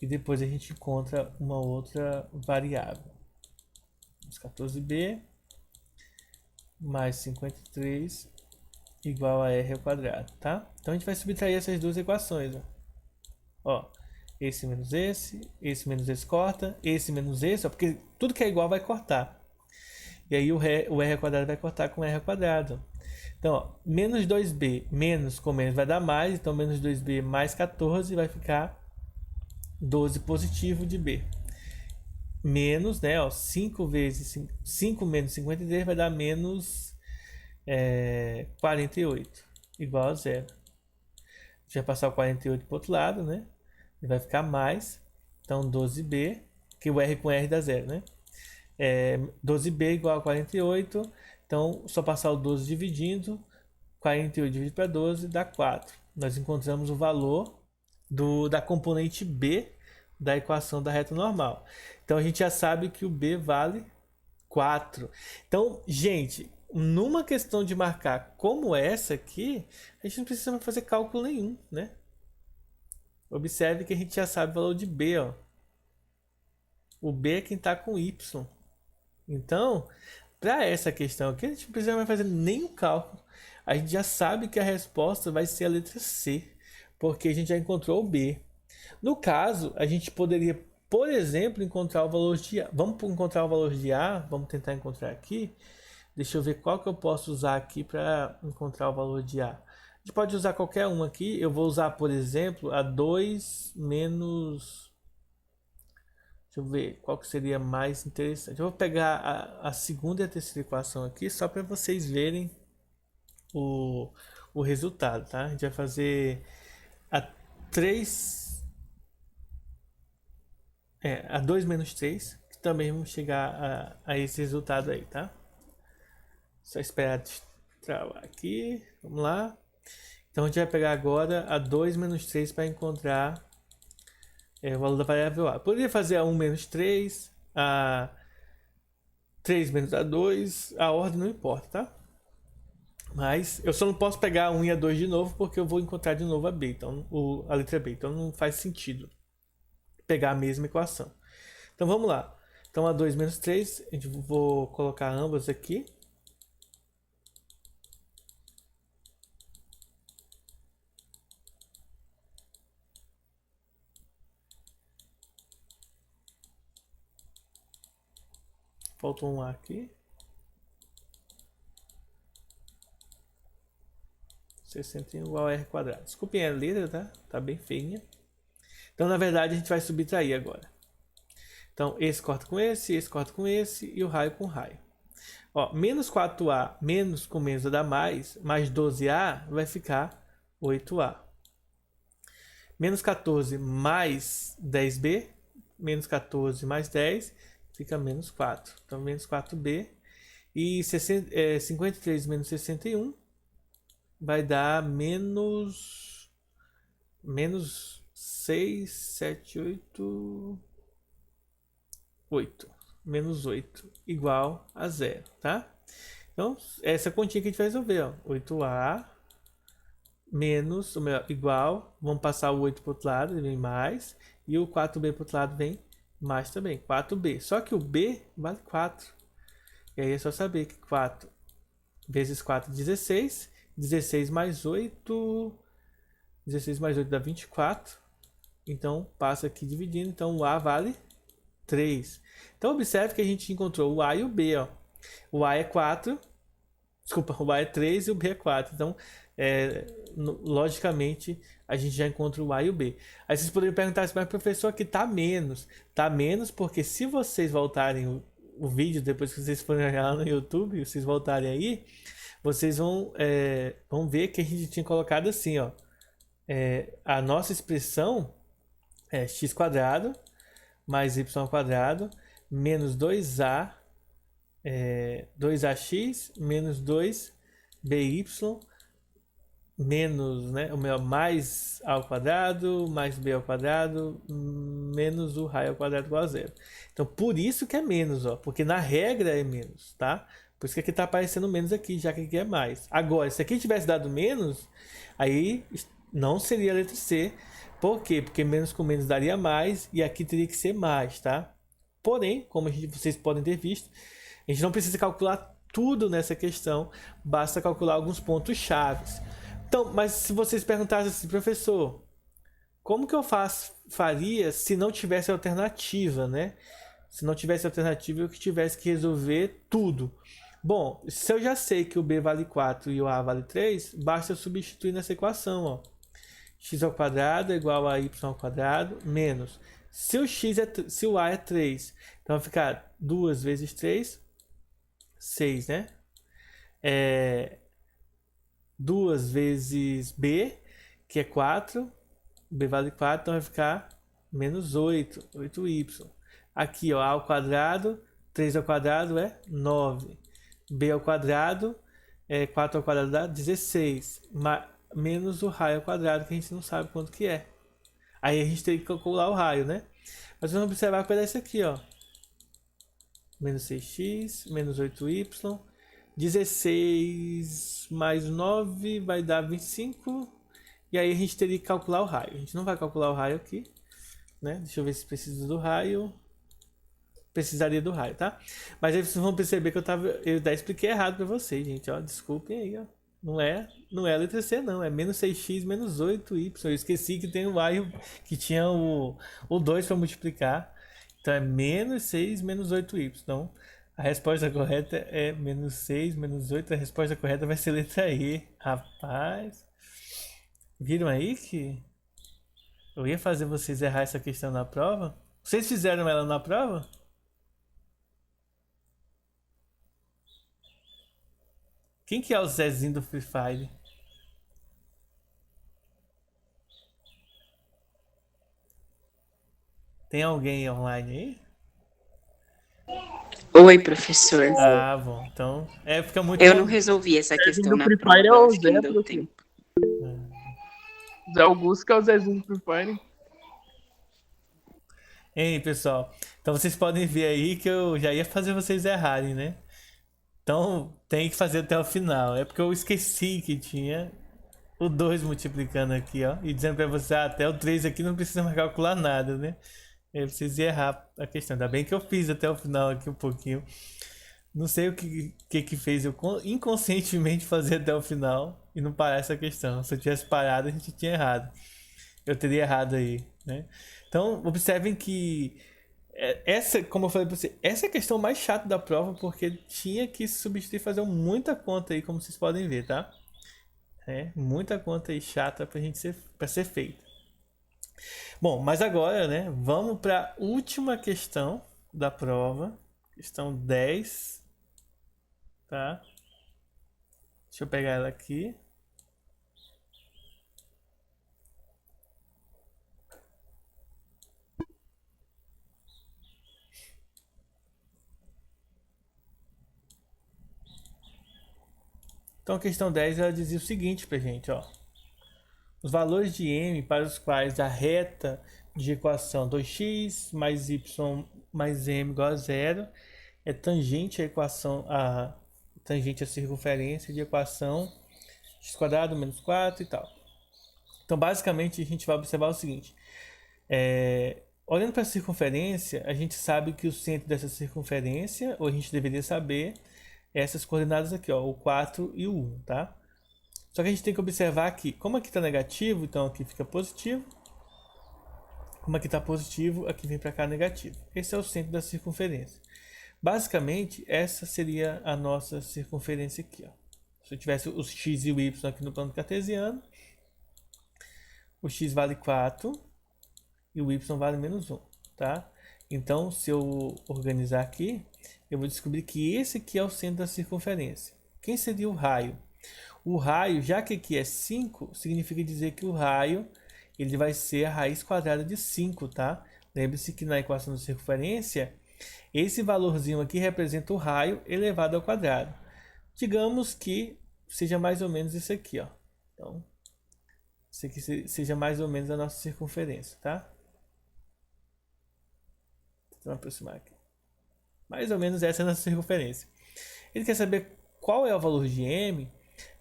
e depois a gente encontra uma outra variável. 14b mais 53 igual a r ao quadrado, tá? Então a gente vai subtrair essas duas equações, ó. Esse menos esse menos esse corta, esse menos esse, ó, porque tudo que é igual vai cortar. E aí o r ao quadrado vai cortar com r ao quadrado. Então, ó, menos 2b menos com menos vai dar mais, então menos 2b mais 14 vai ficar 12 positivo de b. Menos, né, ó, 5 menos 53 vai dar menos 48, igual a zero. A gente vai passar o 48 para o outro lado, né? E vai ficar mais, então 12b, que o r com r dá zero, né? 12b igual a 48, então só passar o 12 dividindo, 48 dividido para 12 dá 4. Nós encontramos o valor da componente b da equação da reta normal. Então a gente já sabe que o b vale 4. Então, gente, numa questão de marcar como essa aqui, a gente não precisa mais fazer cálculo nenhum, né? Observe que a gente já sabe o valor de B, ó. O B é quem está com Y. Então, para essa questão aqui, a gente não precisa mais fazer nenhum cálculo. A gente já sabe que a resposta vai ser a letra C, porque a gente já encontrou o B. No caso, a gente poderia, por exemplo, encontrar o valor de A. Vamos encontrar o valor de A, vamos tentar encontrar aqui. Deixa eu ver qual que eu posso usar aqui para encontrar o valor de A. A gente pode usar qualquer um aqui. Eu vou usar, por exemplo, a 2 menos... Deixa eu ver qual que seria mais interessante. Eu vou pegar a segunda e a terceira equação aqui, só para vocês verem o resultado, tá? A gente vai fazer a 3... a 2 menos 3, que também vamos chegar a esse resultado aí, tá? Só esperar destravar aqui. Vamos lá. Então a gente vai pegar agora a 2 menos 3 para encontrar o valor da variável A. Poderia fazer a 1 menos 3, a 3 menos a 2, a ordem não importa, tá? Mas eu só não posso pegar a 1 e a 2 de novo porque eu vou encontrar de novo a B, então, a letra B. Então não faz sentido pegar a mesma equação. Então vamos lá. Então a 2 menos 3, a gente vou colocar ambas aqui. Faltou um A aqui. 61 igual a R quadrado. Desculpem a letra, tá? Tá bem feinha. Então, na verdade, a gente vai subtrair agora. Então, esse corta com esse corta com esse e o raio com raio. Ó, menos 4A menos com menos vai dar mais 12A vai ficar 8A. Menos 14 mais 10B, menos 14 mais 10, fica menos 4. Então, menos 4B. E 53 menos 61 vai dar menos 6, 7, 8. Menos 8 igual a 0, tá? Então, essa continha que a gente vai resolver, ó. 8A menos, ou melhor, igual, vamos passar o 8 para o outro lado, ele vem mais, e o 4B para o outro lado vem mais também, 4B. Só que o B vale 4. E aí é só saber que 4 vezes 4 é 16, 16 mais 8, 16 mais 8 dá 24. Então, passa aqui dividindo, então o A vale 3. Então, observe que a gente encontrou o A e o B, ó. O A é 4, desculpa, o A é 3 e o B é 4. Então, logicamente, a gente já encontra o A e o B. Aí vocês poderiam perguntar assim, mas professor, aqui tá menos. Tá menos porque se vocês voltarem o vídeo, depois que vocês forem lá no YouTube, vocês voltarem aí, vocês vão ver que a gente tinha colocado assim, ó. A nossa expressão é x quadrado mais y quadrado menos 2a 2ax menos 2by menos, né, mais a ao quadrado mais b ao quadrado menos o raio ao quadrado igual a zero. Então por isso que é menos, ó, porque na regra é menos, tá? Por isso que aqui tá aparecendo menos aqui, já que aqui é mais. Agora, se aqui tivesse dado menos, aí não seria a letra C. Por quê? Porque menos com menos daria mais e aqui teria que ser mais, tá? Porém, como vocês podem ter visto, a gente não precisa calcular tudo nessa questão, basta calcular alguns pontos chaves. Então, mas se vocês perguntassem assim, professor, como que eu faria se não tivesse alternativa, né? Se não tivesse alternativa, eu que tivesse que resolver tudo. Bom, se eu já sei que o B vale 4 e o A vale 3, basta eu substituir nessa equação, ó. X ao quadrado é igual a y ao quadrado menos. Se o A é 3, então vai ficar 2 vezes 3, 6, né? 2 vezes B, que é 4. B vale 4, então vai ficar menos 8, 8y. Aqui, ó, A ao quadrado, 3 ao quadrado é 9. B ao quadrado, 4 ao quadrado dá 16. Menos o raio ao quadrado, que a gente não sabe quanto que é. Aí a gente tem que calcular o raio, né? Mas vamos observar que vai dar isso aqui, ó. Menos 6x, menos 8y, 16 mais 9 vai dar 25. E aí a gente teria que calcular o raio. A gente não vai calcular o raio aqui, né? Deixa eu ver se precisa do raio. Precisaria do raio, tá? Mas aí vocês vão perceber que eu já expliquei errado pra vocês, gente, ó. Desculpem aí, ó. Não é a letra C, não. É menos 6x menos 8y. Eu esqueci que tem o y, que tinha o 2 para multiplicar. Então é menos 6 menos 8y. Então a resposta correta é menos 6 menos 8. A resposta correta vai ser letra E. Rapaz. Viram aí que eu ia fazer vocês errar essa questão na prova? Vocês fizeram ela na prova? Quem que é o Zezinho do Free Fire? Tem alguém online aí? Oi, professor. Ah, bom. Então, fica muito... Eu não resolvi essa Zezinho questão do na Free prova, Fire é o acho que Zé, não deu professor. tempo. Zé Augusto que é o Zezinho do Free Fire. Hein, pessoal? Então vocês podem ver aí que eu já ia fazer vocês errarem, né? Então tem que fazer até o final. É porque eu esqueci que tinha o 2 multiplicando aqui, ó. E dizendo pra você, até o 3 aqui não precisa mais calcular nada, né? Eu preciso errar a questão. Ainda bem que eu fiz até o final aqui um pouquinho. Não sei o que fez eu inconscientemente fazer até o final e não parar essa questão. Se eu tivesse parado, a gente tinha errado. Eu teria errado aí, né? Então, observem que essa, como eu falei pra você, essa é a questão mais chata da prova, porque tinha que substituir, fazer muita conta aí, como vocês podem ver, tá? Muita conta aí chata pra ser feita. Bom, mas agora, né, vamos para a última questão da prova, questão 10, tá? Deixa eu pegar ela aqui. Então a questão 10 ela dizia o seguinte pra gente, ó. Os valores de m para os quais a reta de equação 2x mais y mais m igual a zero é tangente à equação tangente à circunferência de equação x² menos 4 e tal. Então basicamente a gente vai observar o seguinte. Olhando para a circunferência, a gente sabe que o centro dessa circunferência, ou a gente deveria saber, essas coordenadas aqui, ó, o 4 e o 1, tá? Só que a gente tem que observar que, como aqui está negativo, então aqui fica positivo. Como aqui está positivo, aqui vem para cá negativo. Esse é o centro da circunferência. Basicamente, essa seria a nossa circunferência aqui, ó. Se eu tivesse os x e o y aqui no plano cartesiano, o x vale 4 e o y vale menos 1, tá? Então, se eu organizar aqui, eu vou descobrir que esse aqui é o centro da circunferência. Quem seria o raio? O raio, já que aqui é 5, significa dizer que o raio ele vai ser a raiz quadrada de 5, tá? Lembre-se que na equação da circunferência, esse valorzinho aqui representa o raio elevado ao quadrado. Digamos que seja mais ou menos isso aqui, ó. Então, isso aqui seja mais ou menos a nossa circunferência, tá? Vamos aproximar aqui. Mais ou menos essa é a nossa circunferência. Ele quer saber qual é o valor de m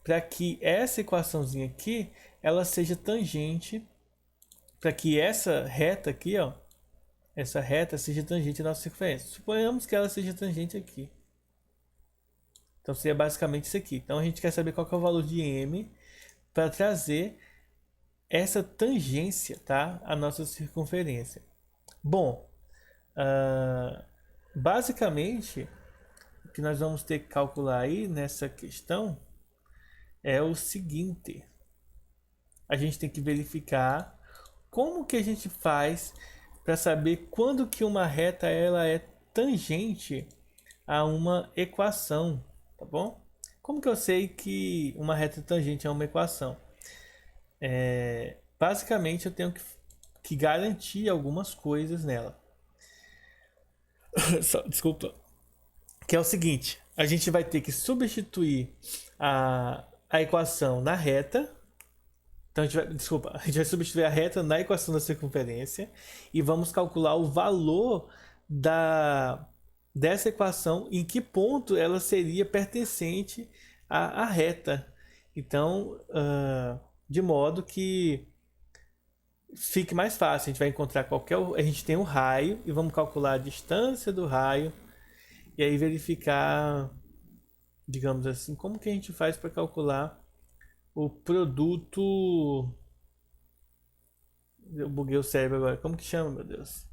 para que essa equaçãozinha aqui ela seja tangente, para que essa reta aqui, ó, essa reta seja tangente à nossa circunferência. Suponhamos que ela seja tangente aqui. Então seria basicamente isso aqui. Então a gente quer saber qual que é o valor de m para trazer essa tangência, tá, à nossa circunferência. Bom, basicamente o que nós vamos ter que calcular aí nessa questão é o seguinte: a gente tem que verificar como que a gente faz para saber quando que uma reta ela é tangente a uma equação, tá bom? Como que eu sei que uma reta é tangente a uma equação? Basicamente eu tenho que garantir algumas coisas nela. Desculpa. Que é o seguinte: a gente vai ter que substituir a equação na reta. Então a gente vai substituir a reta na equação da circunferência e vamos calcular o valor da dessa equação, em que ponto ela seria pertencente à reta. Então, de modo que fique mais fácil. A gente vai encontrar a gente tem um raio e vamos calcular a distância do raio e aí verificar, digamos assim, como que a gente faz para calcular o produto. Eu buguei o cérebro agora. Como que chama, meu Deus?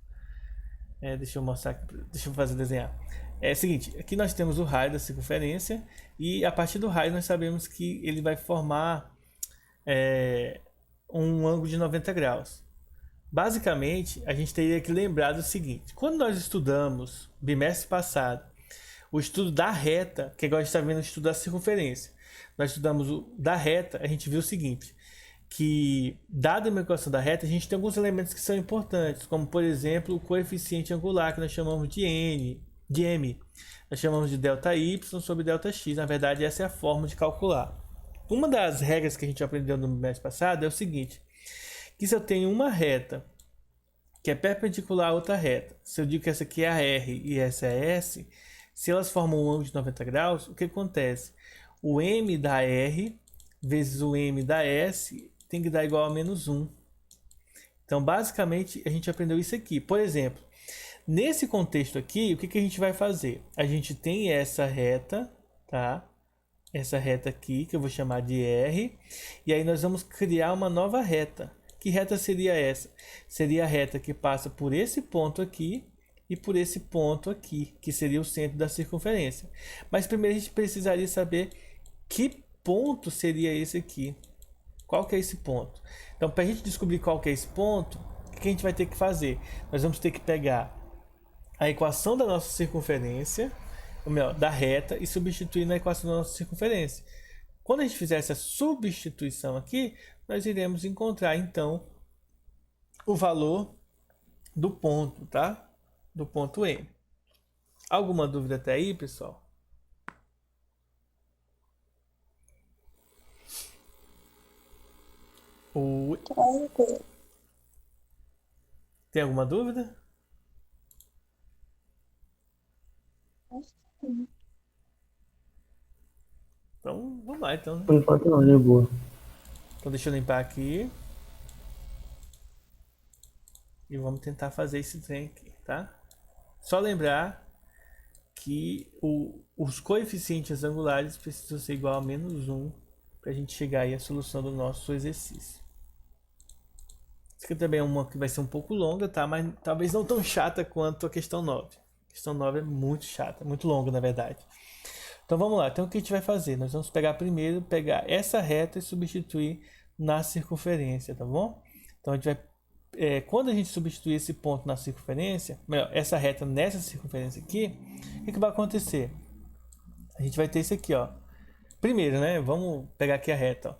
Deixa eu mostrar aqui, deixa eu fazer desenhar. É o seguinte, aqui nós temos o raio da circunferência e a partir do raio nós sabemos que ele vai formar um ângulo de 90 graus. Basicamente, a gente teria que lembrar do seguinte: quando nós estudamos, bimestre passado, o estudo da reta, que agora a gente está vendo o estudo da circunferência, nós estudamos o da reta, a gente viu o seguinte, que dada a equação da reta, a gente tem alguns elementos que são importantes, como por exemplo o coeficiente angular, que nós chamamos de M, nós chamamos de ΔY sobre ΔX. Na verdade, essa é a forma de calcular. Uma das regras que a gente aprendeu no mês passado é o seguinte, que se eu tenho uma reta que é perpendicular a outra reta, se eu digo que essa aqui é a R e essa é a S, se elas formam um ângulo de 90 graus, o que acontece? O M da R vezes o M da S tem que dar igual a menos 1. Então, basicamente, a gente aprendeu isso aqui. Por exemplo, nesse contexto aqui, o que a gente vai fazer? A gente tem essa reta, tá? Essa reta aqui, que eu vou chamar de R, e aí nós vamos criar uma nova reta. Que reta seria essa? Seria a reta que passa por esse ponto aqui e por esse ponto aqui, que seria o centro da circunferência. Mas primeiro a gente precisaria saber que ponto seria esse aqui. Qual que é esse ponto? Então, para a gente descobrir qual que é esse ponto, o que a gente vai ter que fazer? Nós vamos ter que pegar a equação da nossa circunferência, ou melhor, da reta, e substituir na equação da nossa circunferência. Quando a gente fizer essa substituição aqui, nós iremos encontrar, então, o valor do ponto, tá? Do ponto M. Alguma dúvida até aí, pessoal? Tranquilo. Tem alguma dúvida? Então, vamos lá, então. Por enquanto não, de boa. Então, deixa eu limpar aqui. E vamos tentar fazer esse trem aqui, tá? Só lembrar que os coeficientes angulares precisam ser igual a menos 1 para a gente chegar aí à solução do nosso exercício. Isso aqui também é uma que vai ser um pouco longa, tá? Mas talvez não tão chata quanto a questão 9. A questão 9 é muito chata, muito longa, na verdade. Então vamos lá, então o que a gente vai fazer? Nós vamos pegar essa reta e substituir na circunferência, tá bom? Então a gente vai, quando a gente substituir esse ponto na circunferência, essa reta nessa circunferência aqui, o que vai acontecer? A gente vai ter isso aqui, ó. Primeiro, né? Vamos pegar aqui a reta, ó.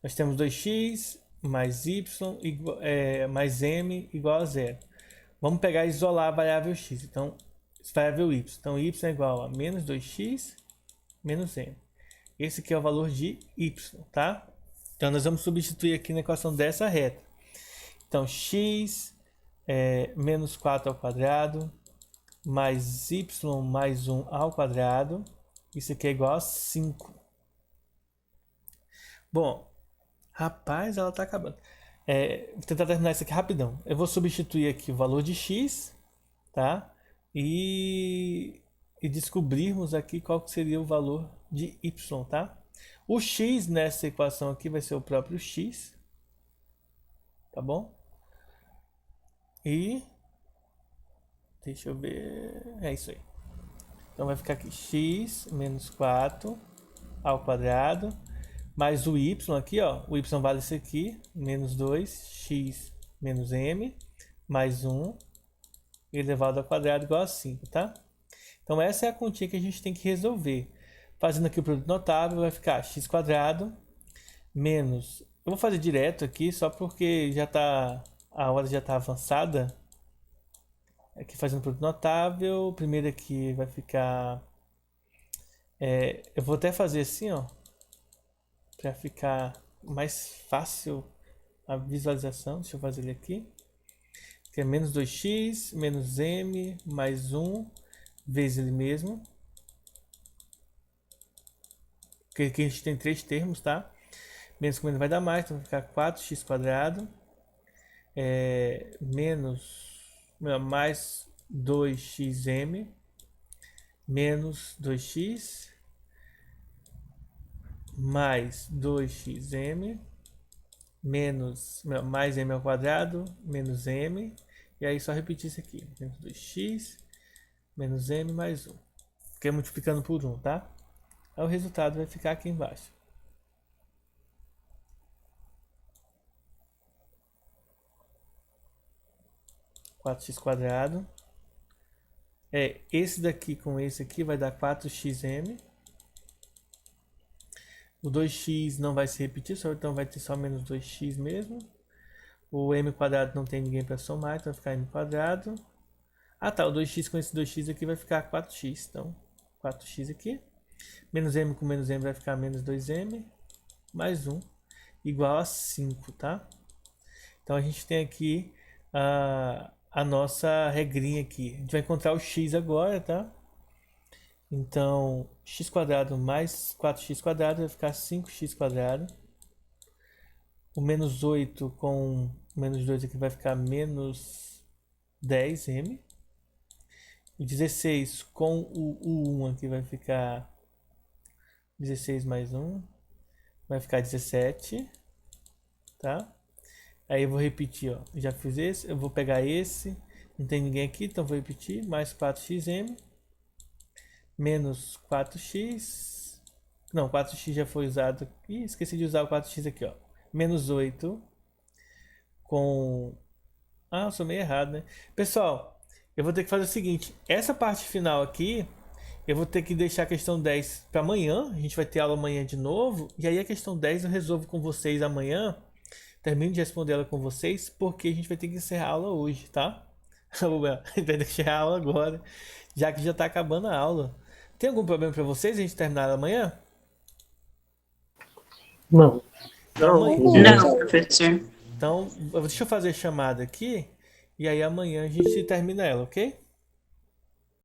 Nós temos 2x mais y mais m igual a 0. Vamos pegar e isolar a variável x. Então, variável y. Então, y é igual a menos 2x menos m. Esse aqui é o valor de y, tá? Então, nós vamos substituir aqui na equação dessa reta. Então, x menos 4 ao quadrado mais y mais 1 ao quadrado. Isso aqui é igual a 5. Bom, rapaz, ela tá acabando. Vou tentar terminar isso aqui rapidão. Eu vou substituir aqui o valor de x, tá? E descobrirmos aqui qual que seria o valor de y, tá? O x nessa equação aqui vai ser o próprio x, tá bom? E deixa eu ver, é isso aí. Então vai ficar aqui x menos 4 ao quadrado mais o y aqui, ó, o y vale isso aqui, menos 2x menos m mais 1 elevado ao quadrado igual a 5, tá? Então essa é a continha que a gente tem que resolver. Fazendo aqui o produto notável, vai ficar x quadrado menos... Eu vou fazer direto aqui, só porque a hora já está avançada. Aqui fazendo o produto notável, primeiro aqui vai ficar... eu vou até fazer assim, ó, para ficar mais fácil a visualização. Deixa eu fazer ele aqui. Que é menos 2x menos m mais 1 vezes ele mesmo. Porque aqui a gente tem 3 termos, tá? Menos com menos vai dar mais, então vai ficar 4x². Mais 2xm menos 2x mais 2xm menos mais m² menos m, e aí só repetir isso aqui, menos 2x menos m mais 1, que é multiplicando por 1, tá? Aí o resultado vai ficar aqui embaixo. (4x²). Esse daqui com esse aqui vai dar 4xm. O 2x não vai se repetir, então vai ter só menos 2x mesmo. O m² não tem ninguém para somar, então vai ficar m². Ah tá, o 2x com esse 2x aqui vai ficar 4x. Então, 4x aqui. Menos m com menos m vai ficar menos 2m. Mais 1, igual a 5, tá? Então a gente tem aqui a nossa regrinha aqui. A gente vai encontrar o x agora, tá? Então, x² mais 4x² vai ficar 5x². O menos 8 com o menos 2 aqui vai ficar menos 10m. O 16 com o 1 aqui vai ficar 16 mais 1. Vai ficar 17. Tá? Aí eu vou repetir, ó. Já fiz esse, eu vou pegar esse. Não tem ninguém aqui, então vou repetir. Mais 4xm. Menos 4x. Não, 4x já foi usado aqui. Esqueci de usar o 4x aqui, ó. Menos 8. Com... Ah, eu sou meio errado, né? Pessoal, eu vou ter que fazer o seguinte. Essa parte final aqui, eu vou ter que deixar a questão 10 para amanhã. A gente vai ter aula amanhã de novo. E aí a questão 10 eu resolvo com vocês amanhã. Termino de responder ela com vocês, porque a gente vai ter que encerrar a aula hoje, tá? A gente vai encerrar a aula agora, já que já tá acabando a aula. Tem algum problema para vocês a gente terminar ela amanhã? Não. Então, Não, professor. então, deixa eu fazer a chamada aqui, e aí amanhã a gente termina ela, ok?